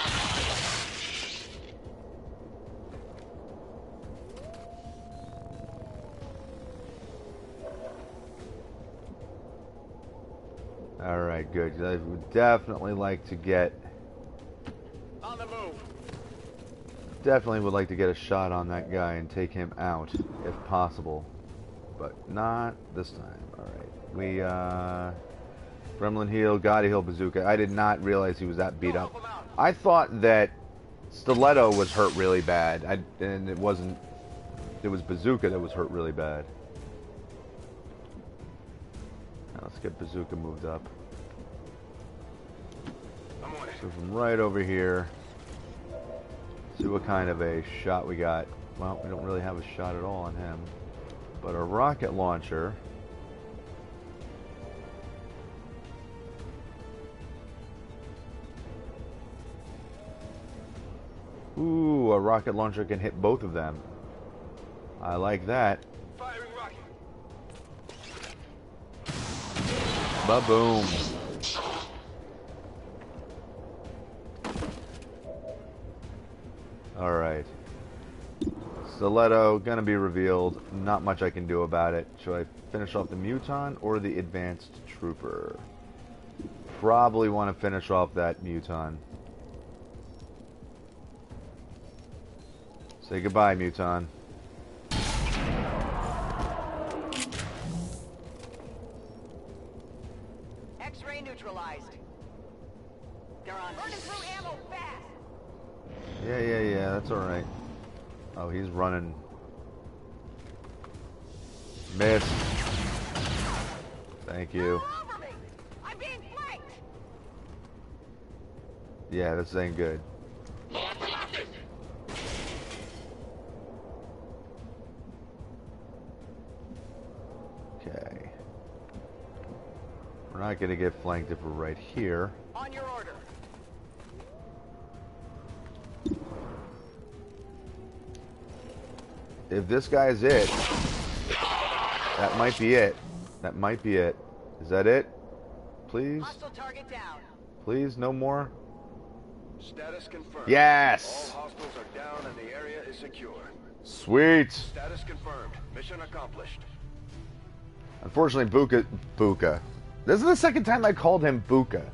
Alright, good. I would definitely like to get... On the move. Definitely would like to get a shot on that guy and take him out, if possible. But not this time. Alright. We, Gremlin heal, Gotti heal, bazooka. I did not realize he was that beat up. I thought that Stiletto was hurt really bad. And it wasn't... It was bazooka that was hurt really bad. Now let's get bazooka moved up. I'm on it. So from right over here... See what kind of a shot we got. Well, we don't really have a shot at all on him. But a rocket launcher... Ooh, a rocket launcher can hit both of them. I like that. Firing rocket. Ba-boom. Alright. Stiletto, gonna be revealed. Not much I can do about it. Should I finish off the Muton or the Advanced Trooper? Probably want to finish off that Muton. Say goodbye, Muton. X-ray neutralized. They're on. Burning through ammo fast. Yeah, that's alright. Oh, he's running. Miss. Thank you. Over me. I'm being flanked. Yeah, this ain't good. Okay. We're not gonna get flanked if we're right here. On your order. If this guy is it, that might be it. That might be it. Is that it? Please? Hostile target down. Please, no more? Status confirmed. Yes! All hostiles are down and the area is secure. Sweet! Status confirmed. Mission accomplished. Unfortunately, Buka. This is the second time I called him Buka.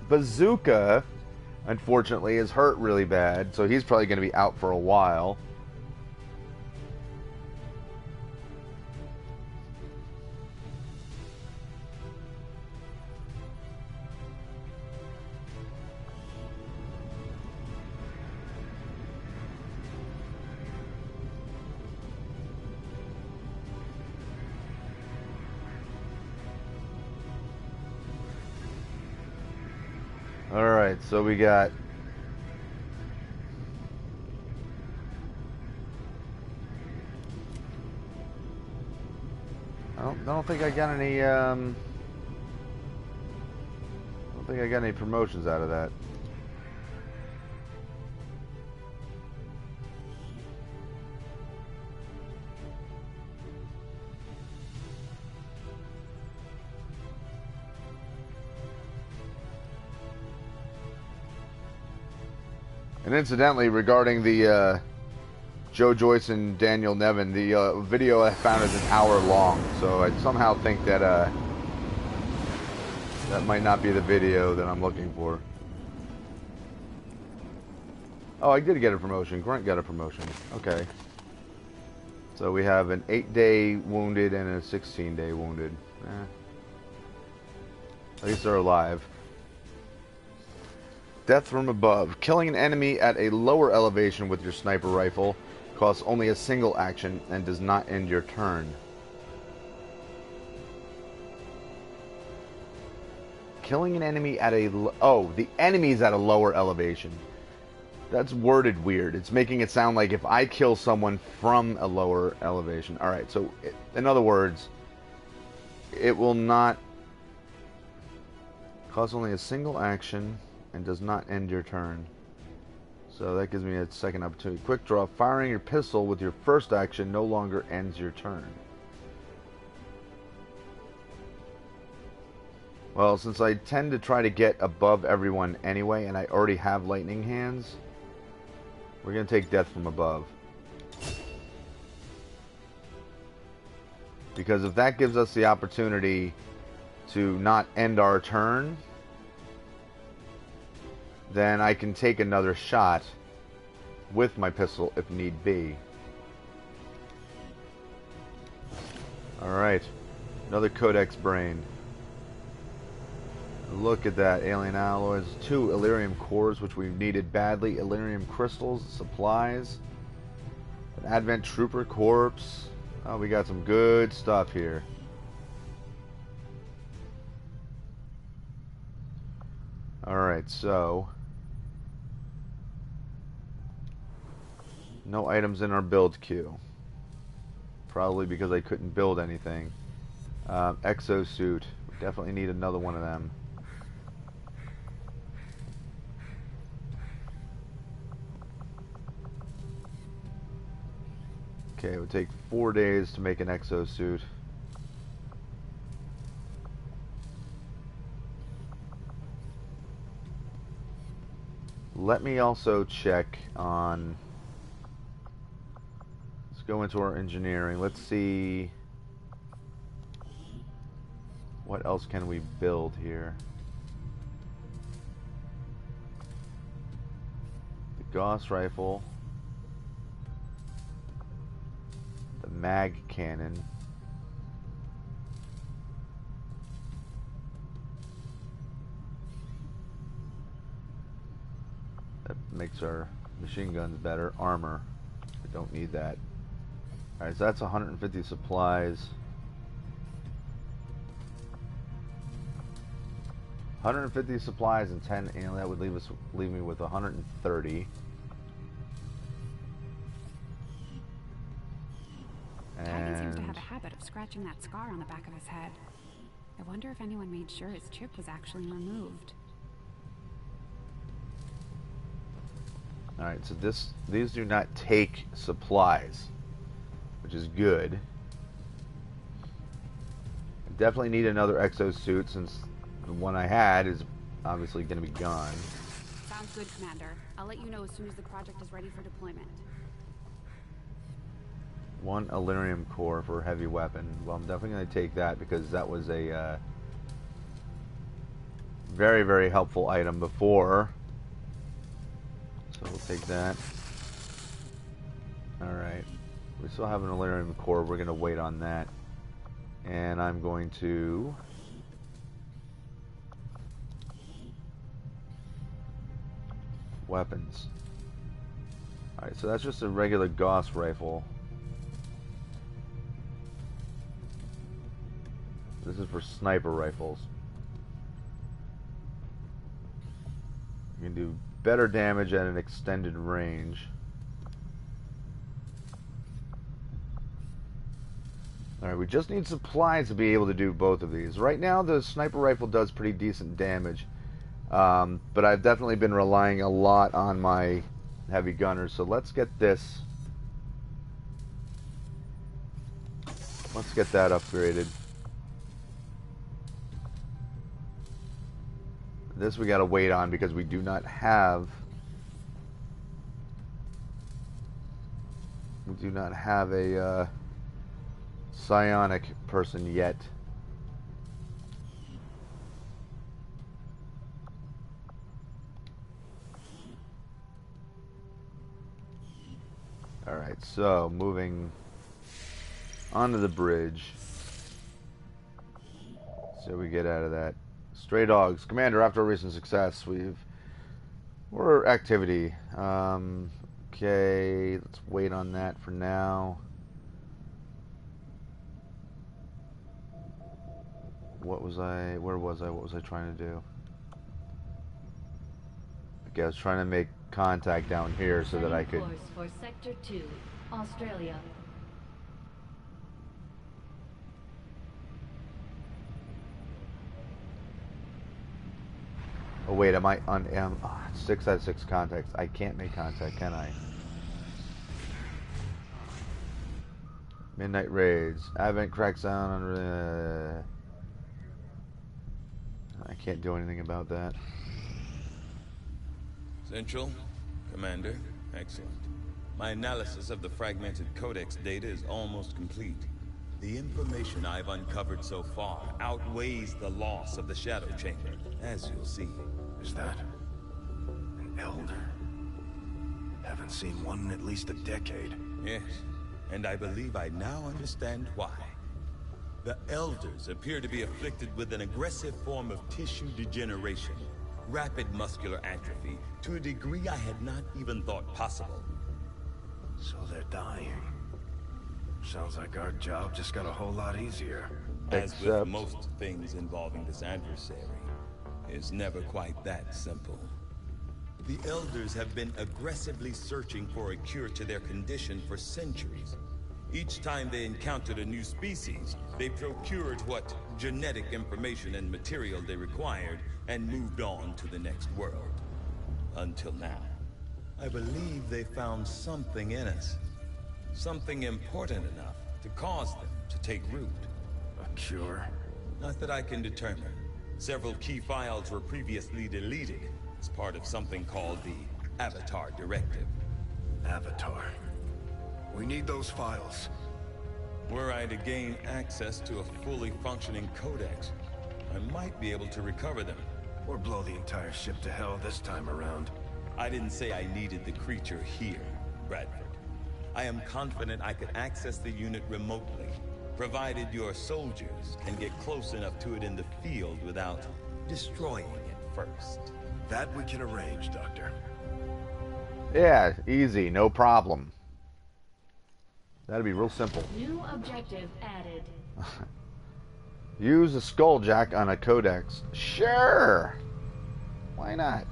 Bazooka, unfortunately, is hurt really bad, so he's probably going to be out for a while. Alright, so we got... I don't think I got any, I don't think I got any promotions out of that. And incidentally, regarding the Joe Joyce and Daniel Nevin, the video I found is an hour long, so I somehow think that that might not be the video that I'm looking for. Oh, I did get a promotion. Grunt got a promotion. Okay. So we have an 8-day wounded and a 16-day wounded. At least they're alive. Death from above. Killing an enemy at a lower elevation with your sniper rifle costs only a single action and does not end your turn. Killing an enemy at a... Oh, the enemy's at a lower elevation. That's worded weird. It's making it sound like if I kill someone from a lower elevation. Alright, so in other words, it will not cost only a single action and does not end your turn. So that gives me a second opportunity. Quick draw. Firing your pistol with your first action no longer ends your turn. Well, since I tend to try to get above everyone anyway, and I already have lightning hands, we're going to take death from above. Because if that gives us the opportunity to not end our turn, then I can take another shot with my pistol if need be. Alright, another Codex brain. Look at that, alien alloys, 2 Illyrium cores, which we've needed badly, Illyrium crystals, supplies, an Advent Trooper corpse. Oh, we got some good stuff here. Alright, so no items in our build queue. Probably because I couldn't build anything. Exosuit. We definitely need another one of them. Okay, it would take 4 days to make an exosuit. Let me also check on... Let's go into our engineering. Let's see... What else can we build here? The Gauss rifle. The mag cannon. That makes our machine guns better. Armor. We don't need that. Alright, so that's 150 supplies. 150 supplies and 10 alien. That would leave me with 130. Titan seems to And have a habit of scratching that scar on the back of his head. I wonder if anyone made sure his chip was actually removed. alright, so these do not take supplies, which is good. I definitely need another exosuit since the one I had is obviously going to be gone. Sounds good, Commander. I'll let you know as soon as the project is ready for deployment. 1 Illyrium core for a heavy weapon. Well, I'm definitely going to take that because that was a very, very helpful item before. So we'll take that. Alright. We still have an Illyrium core. We're going to wait on that. And I'm going to... Weapons. Alright, so that's just a regular Gauss rifle. This is for sniper rifles. You can do better damage at an extended range. Alright, we just need supplies to be able to do both of these. Right now, the sniper rifle does pretty decent damage. But I've definitely been relying a lot on my heavy gunners. So let's get this. Let's get that upgraded. This we gotta wait on because we do not have... We do not have a psionic person yet. Alright, so moving onto the bridge. So we get out of that. Stray dogs. Commander, after a recent success, we're activity. Okay, let's wait on that for now. Where was I? What was I trying to do? Okay, I was trying to make contact down here so that I could... Course for Sector 2, Australia. Oh wait, am I on 6 out of 6 contacts? I can't make contact, can I? Midnight raids. Advent cracks down on. I can't do anything about that. Central, Commander, excellent. My analysis of the fragmented Codex data is almost complete. The information I've uncovered so far outweighs the loss of the Shadow Chamber, as you'll see. Is that an elder? Haven't seen one in at least a decade. Yes, and I believe I now understand why. The Elders appear to be afflicted with an aggressive form of tissue degeneration, rapid muscular atrophy, to a degree I had not even thought possible. So they're dying. Sounds like our job just got a whole lot easier. As with most things involving this adversary, it's never quite that simple. The Elders have been aggressively searching for a cure to their condition for centuries. Each time they encountered a new species, they procured what genetic information and material they required and moved on to the next world. Until now. I believe they found something in us. Something important enough to cause them to take root. A cure? Not that I can determine. Several key files were previously deleted as part of something called the Avatar Directive. Avatar. We need those files. Were I to gain access to a fully functioning codex, I might be able to recover them. Or blow the entire ship to hell this time around. I didn't say I needed the creature here, Bradford. I am confident I could access the unit remotely, provided your soldiers can get close enough to it in the field without destroying it first. That we can arrange, Doctor. Yeah, easy, no problem. That'd be real simple. New objective added. Use a skulljack on a codex. Sure! Why not?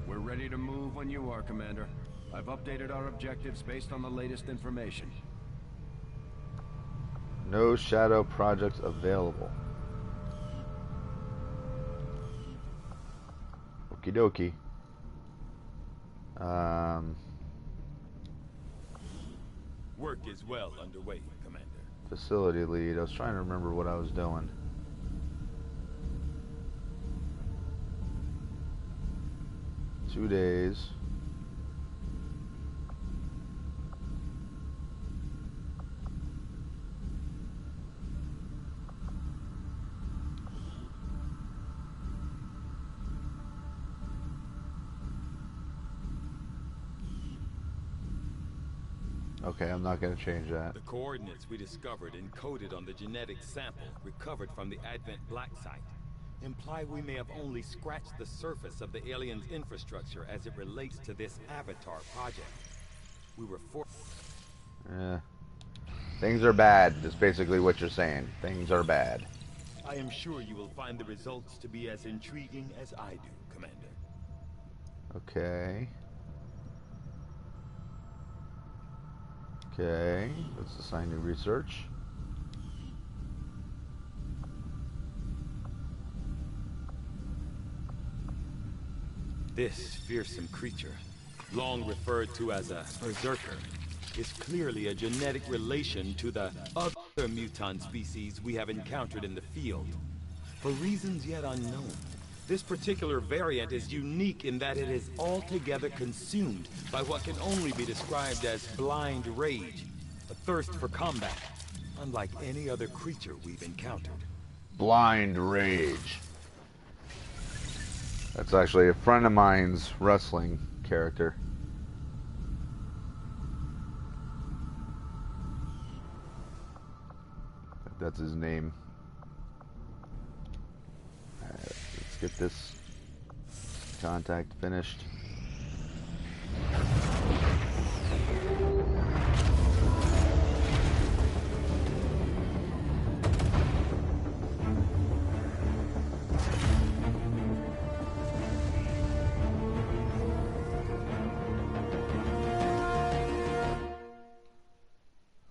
We're ready to move when you are, Commander. I've updated our objectives based on the latest information. No shadow projects available. Okie dokie. Work is well underway, Commander. Facility lead. I was trying to remember what I was doing. Two days. Okay, I'm not going to change that. The coordinates we discovered encoded on the genetic sample recovered from the Advent Black Site imply we may have only scratched the surface of the aliens' infrastructure as it relates to this Avatar project. We were Things are bad, is basically what you're saying. Things are bad. I am sure you will find the results to be as intriguing as I do, Commander. Okay. Okay, let's assign new research. This fearsome creature, long referred to as a berserker, is clearly a genetic relation to the other mutant species we have encountered in the field. For reasons yet unknown, this particular variant is unique in that it is altogether consumed by what can only be described as blind rage, a thirst for combat, unlike any other creature we've encountered. Blind rage. That's actually a friend of mine's wrestling character. That's his name. Alright, let's get this contact finished.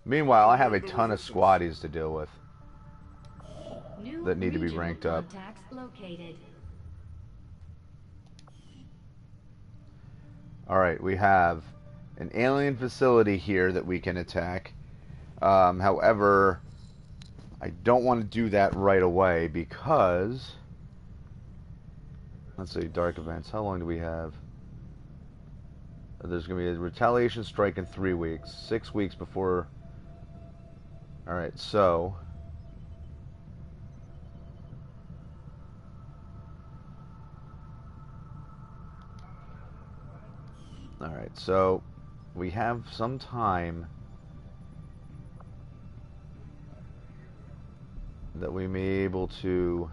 Meanwhile, I have a ton of squaddies to deal with. New that need to be regional ranked up. contacts located. Alright, we have an alien facility here that we can attack. However, I don't want to do that right away because... Let's see, dark events. How long do we have? There's going to be a retaliation strike in 3 weeks. 6 weeks before... Alright, so... Alright, so we have some time that we may be able to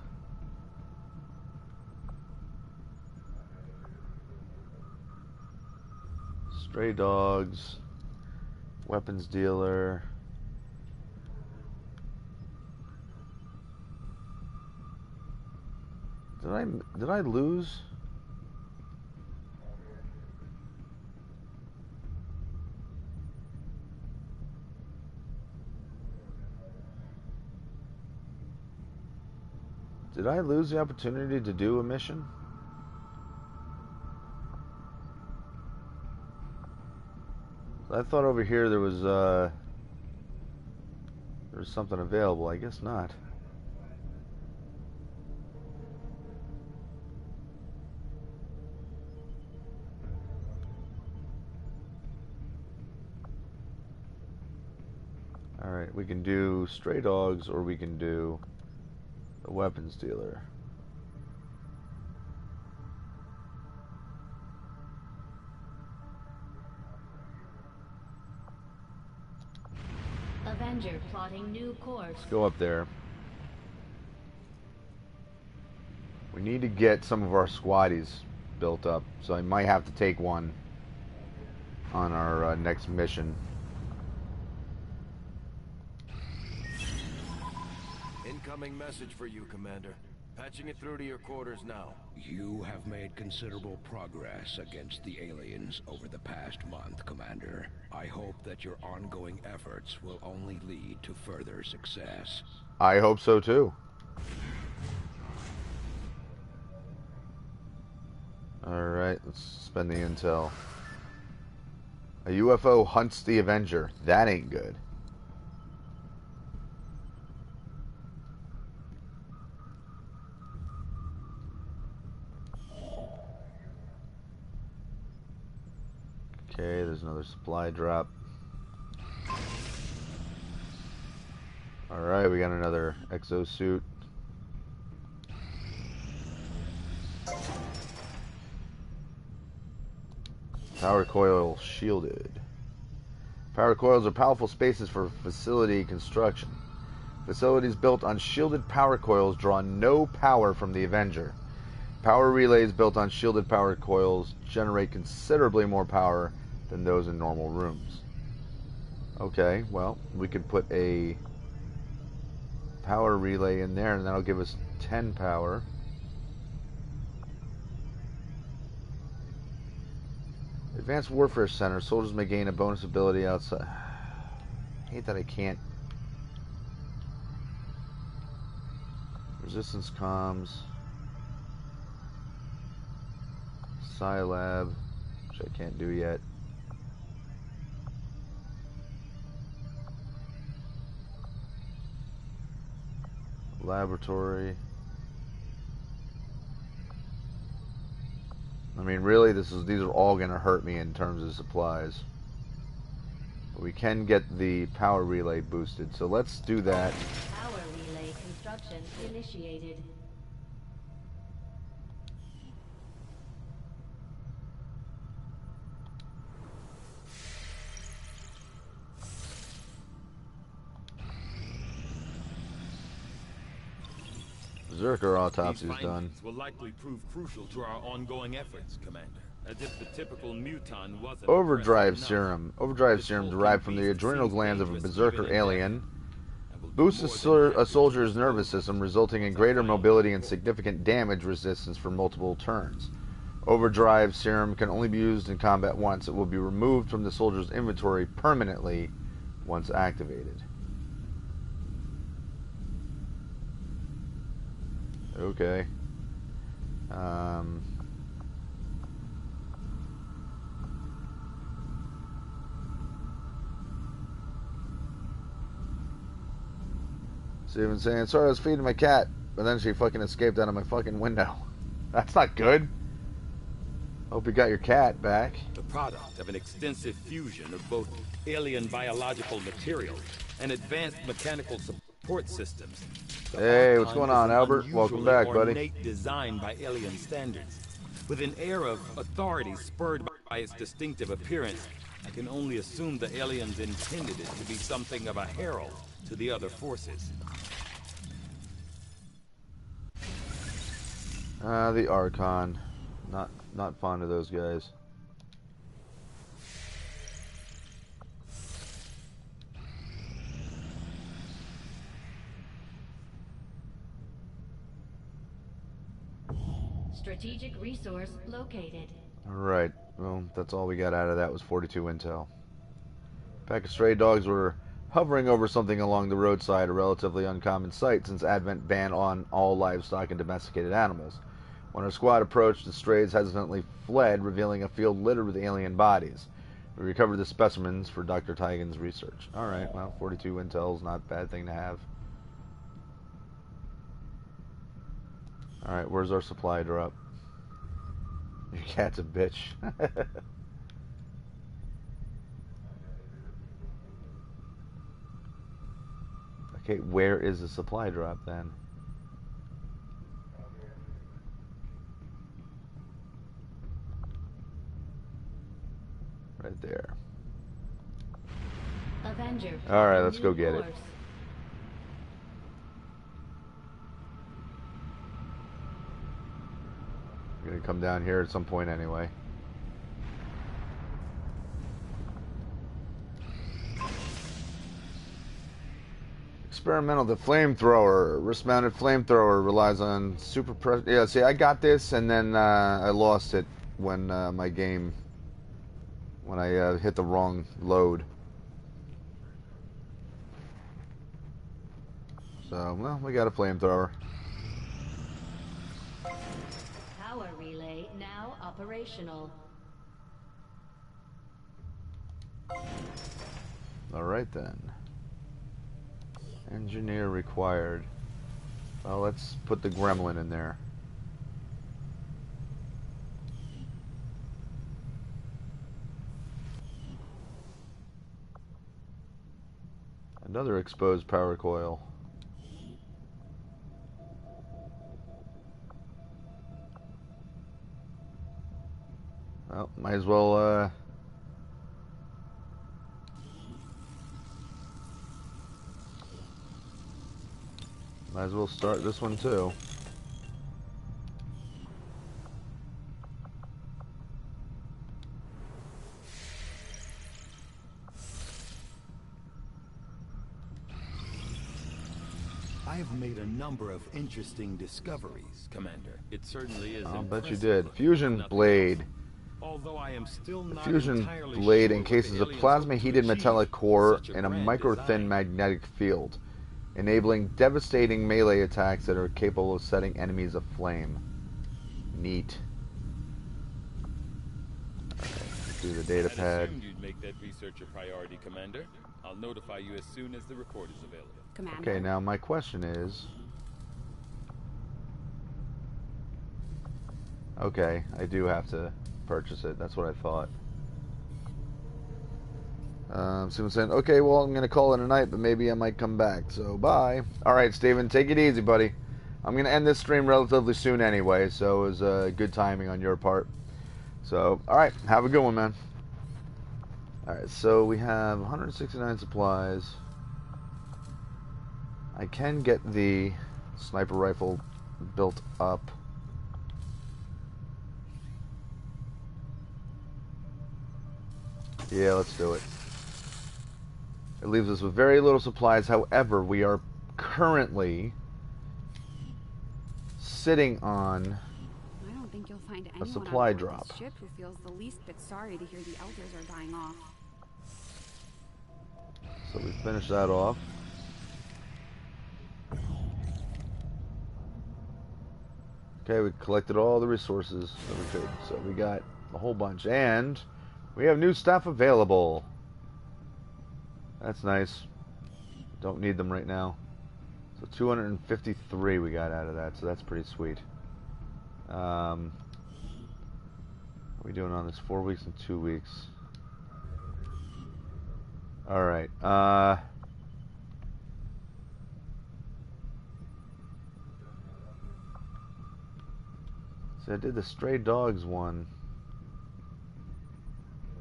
stray dogs, weapons dealer. Did I lose? Did I lose the opportunity to do a mission? I thought over here there was something available. I guess not. Alright, we can do stray dogs or we can do the weapons dealer. Avenger plotting new course. Let's go up there. We need to get some of our squaddies built up, so I might have to take one on our next mission. Incoming message for you, Commander. Patching it through to your quarters now. You have made considerable progress against the aliens over the past month, Commander. I hope that your ongoing efforts will only lead to further success. I hope so too. Alright, let's spend the intel. A UFO hunts the Avenger. That ain't good. Okay, there's another supply drop. Alright, we got another exosuit. Power coil shielded. Power coils are powerful spaces for facility construction. Facilities built on shielded power coils draw no power from the Avenger. Power relays built on shielded power coils generate considerably more power than those in normal rooms. Okay, well, we could put a power relay in there and that'll give us 10 power. Advanced Warfare Center. Soldiers may gain a bonus ability outside. I hate that I can't. Resistance comms. Scilab, which I can't do yet. Laboratory. I mean, really, these are all going to hurt me in terms of supplies. But we can get the power relay boosted, so let's do that. Power relay construction initiated. Berserker autopsy These is done. findings will likely prove crucial to our ongoing efforts, Commander. As if the typical muton wasn't Overdrive impressive serum. enough. Overdrive This serum whole derived from the beast adrenal seems glands of a dangerous berserker even in alien. death. I will do Boosts more than a happy to soldier's dispose nervous of system, it resulting in once I greater find mobility the and report. significant damage resistance for multiple turns. Overdrive serum can only be used in combat once. It will be removed from the soldier's inventory permanently once activated. Okay. Steven saying, sorry, I was feeding my cat, but then she fucking escaped out of my fucking window. That's not good. Hope you got your cat back. The product of an extensive fusion of both alien biological materials and advanced mechanical support systems. The Hey, what's Archon going is on, an Albert? Welcome unusually back, buddy. ornate design by alien standards. With an air of authority spurred by its distinctive appearance, I can only assume the aliens intended it to be something of a herald to the other forces. The Archon. Not fond of those guys. Strategic resource located. Alright, well, that's all we got out of that was 42 intel. Pack of stray dogs were hovering over something along the roadside, a relatively uncommon sight since Advent banned on all livestock and domesticated animals. When our squad approached, the strays hesitantly fled, revealing a field littered with alien bodies. We recovered the specimens for Dr. Tigan's research. Alright, well, 42 intel's not a bad thing to have. Alright, where's our supply drop? Your cat's a bitch. Okay, where is the supply drop then? Right there. Avenger. Alright, let's go get it. I'm gonna come down here at some point anyway. Experimental, the flamethrower, wrist-mounted flamethrower relies on super pressure. Yeah, see, I got this, and then I lost it when my game, when I hit the wrong load. So, well, we got a flamethrower. Power relay now operational. All right then. Engineer required. Well, let's put the gremlin in there. Another exposed power coil. Well, might as well start this one too. I have made a number of interesting discoveries, Commander. It certainly is. I'll bet you did. Fusion blade. Although I am still not Fusion entirely blade sure encases what a the aliens plasma hope to heated achieve metallic with core such and a grand micro-thin design. magnetic field, enabling devastating melee attacks that are capable of setting enemies aflame. Neat. Alright, let's do the data I'd pad. assumed you'd make that research a priority, Commander. I'll notify you as soon as the report is available. Commander. Okay, now my question is... Okay, I do have to purchase it. That's what I thought. Someone saying, okay, well, I'm going to call it a night, but maybe I might come back. So, bye. Alright, Steven, take it easy, buddy. I'm going to end this stream relatively soon anyway, so it was good timing on your part. So, alright, have a good one, man. Alright, so we have 169 supplies. I can get the sniper rifle built up. Yeah, let's do it. It leaves us with very little supplies. However, we are currently sitting on I don't think you'll find anyone supply on board drop. this ship who feels the least bit sorry to hear the elders are dying off. So we finish that off. Okay, we collected all the resources that we could, so we got a whole bunch, and we have new stuff available. That's nice. Don't need them right now. So 253 we got out of that, so that's pretty sweet. What are we doing on this? 4 weeks and 2 weeks. Alright, so I did the stray dogs one.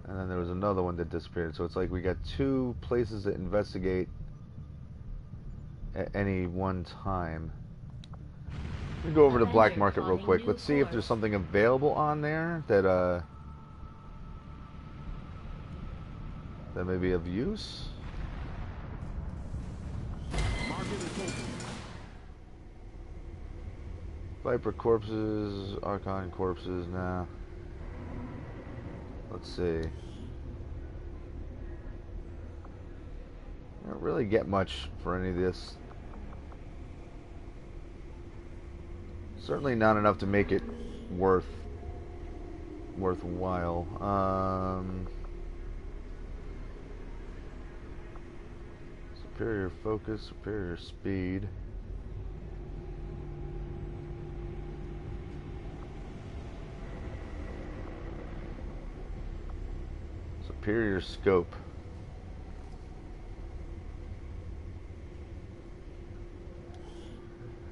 And then there was another one that disappeared. So it's like we got 2 places to investigate at any one time. Let me go over to the black market real quick. Let's see if there's something available on there that that may be of use. Viper corpses, Archon corpses, nah. Let's see. I don't really get much for any of this. Certainly not enough to make it worthwhile. Superior focus, superior speed. Superior scope.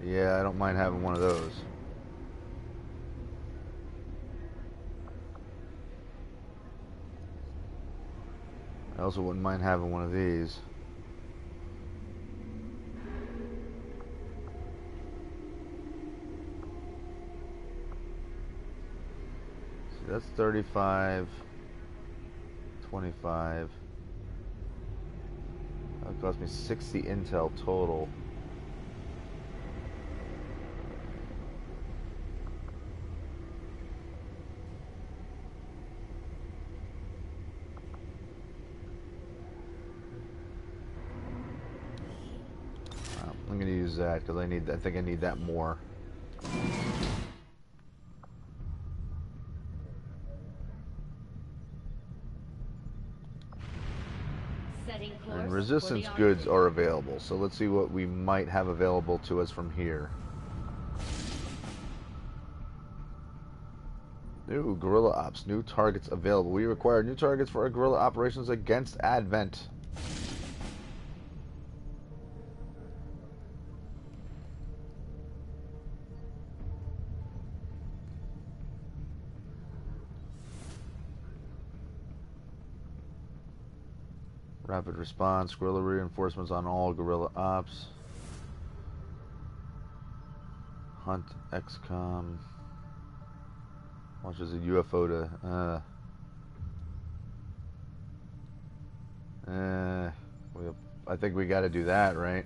Yeah, I don't mind having one of those. I also wouldn't mind having one of these. See, that's 35, 25. That cost me 60 intel total. I'm going to use that because I think I need that more. And resistance goods are available, so let's see what we might have available to us from here. New guerrilla ops, new targets available. We require new targets for our guerrilla operations against Advent. Rapid response, guerrilla reinforcements on all guerrilla ops. Hunt XCOM. Launches a UFO to I think we got to do that, right?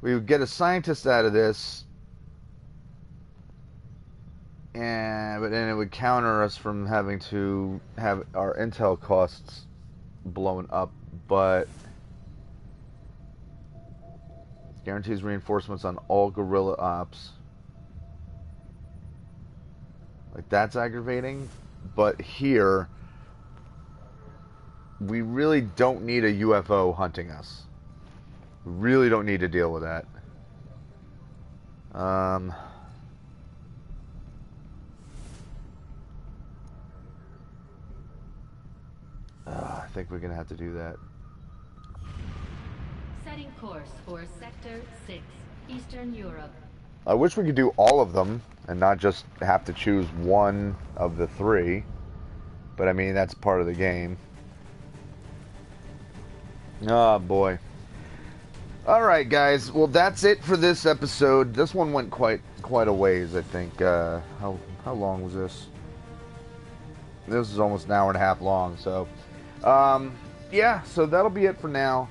We would get a scientist out of this, but then it would counter us from having to have our intel costs blown up, but it guarantees reinforcements on all guerrilla ops. Like, that's aggravating, but here we really don't need a UFO hunting us. We really don't need to deal with that. I think we're gonna have to do that. Setting course for Sector 6, Eastern Europe. I wish we could do all of them and not just have to choose one of the 3. But I mean, that's part of the game. Oh boy. Alright guys, well that's it for this episode. This one went quite a ways, I think. How long was this? This is almost an hour and a half long, so yeah, so that'll be it for now.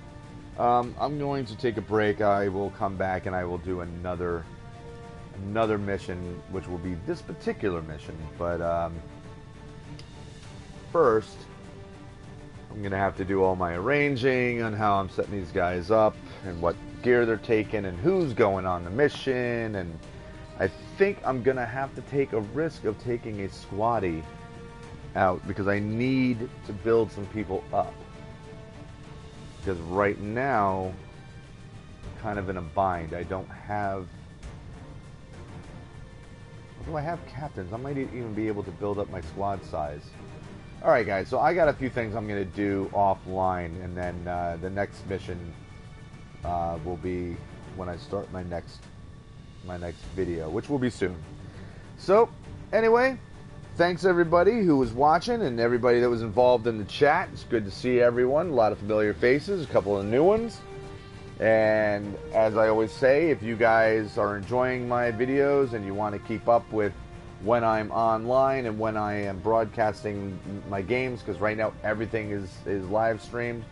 I'm going to take a break. I will come back and I will do another mission, which will be this particular mission. But first, I'm going to have to do all my arranging on how I'm setting these guys up and what gear they're taking and who's going on the mission. And I think I'm going to have to take a risk of taking a squatty out because I need to build some people up. Because right now, I'm kind of in a bind. I don't have... Do I have captains? I might even be able to build up my squad size. Alright guys, so I got a few things I'm going to do offline, and then the next mission will be when I start my next video, which will be soon. So, anyway, thanks everybody who was watching and everybody that was involved in the chat. It's good to see everyone. A lot of familiar faces, a couple of new ones. And as I always say, if you guys are enjoying my videos and you want to keep up with when I'm online and when I am broadcasting my games, because right now everything is live streamed,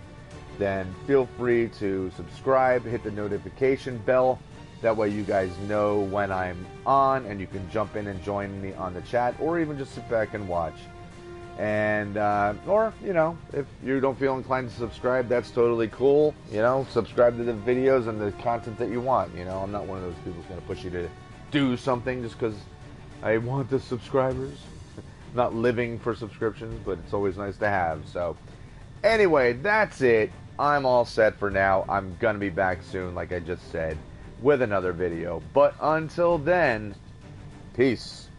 then feel free to subscribe, hit the notification bell. That way you guys know when I'm on and you can jump in and join me on the chat, or even just sit back and watch. And, or, you know, if you don't feel inclined to subscribe, that's totally cool. You know, subscribe to the videos and the content that you want. You know, I'm not one of those people who's going to push you to do something just because I want the subscribers. Not living for subscriptions, but it's always nice to have. So, anyway, that's it. I'm all set for now. I'm going to be back soon, like I just said, with another video. But until then, peace.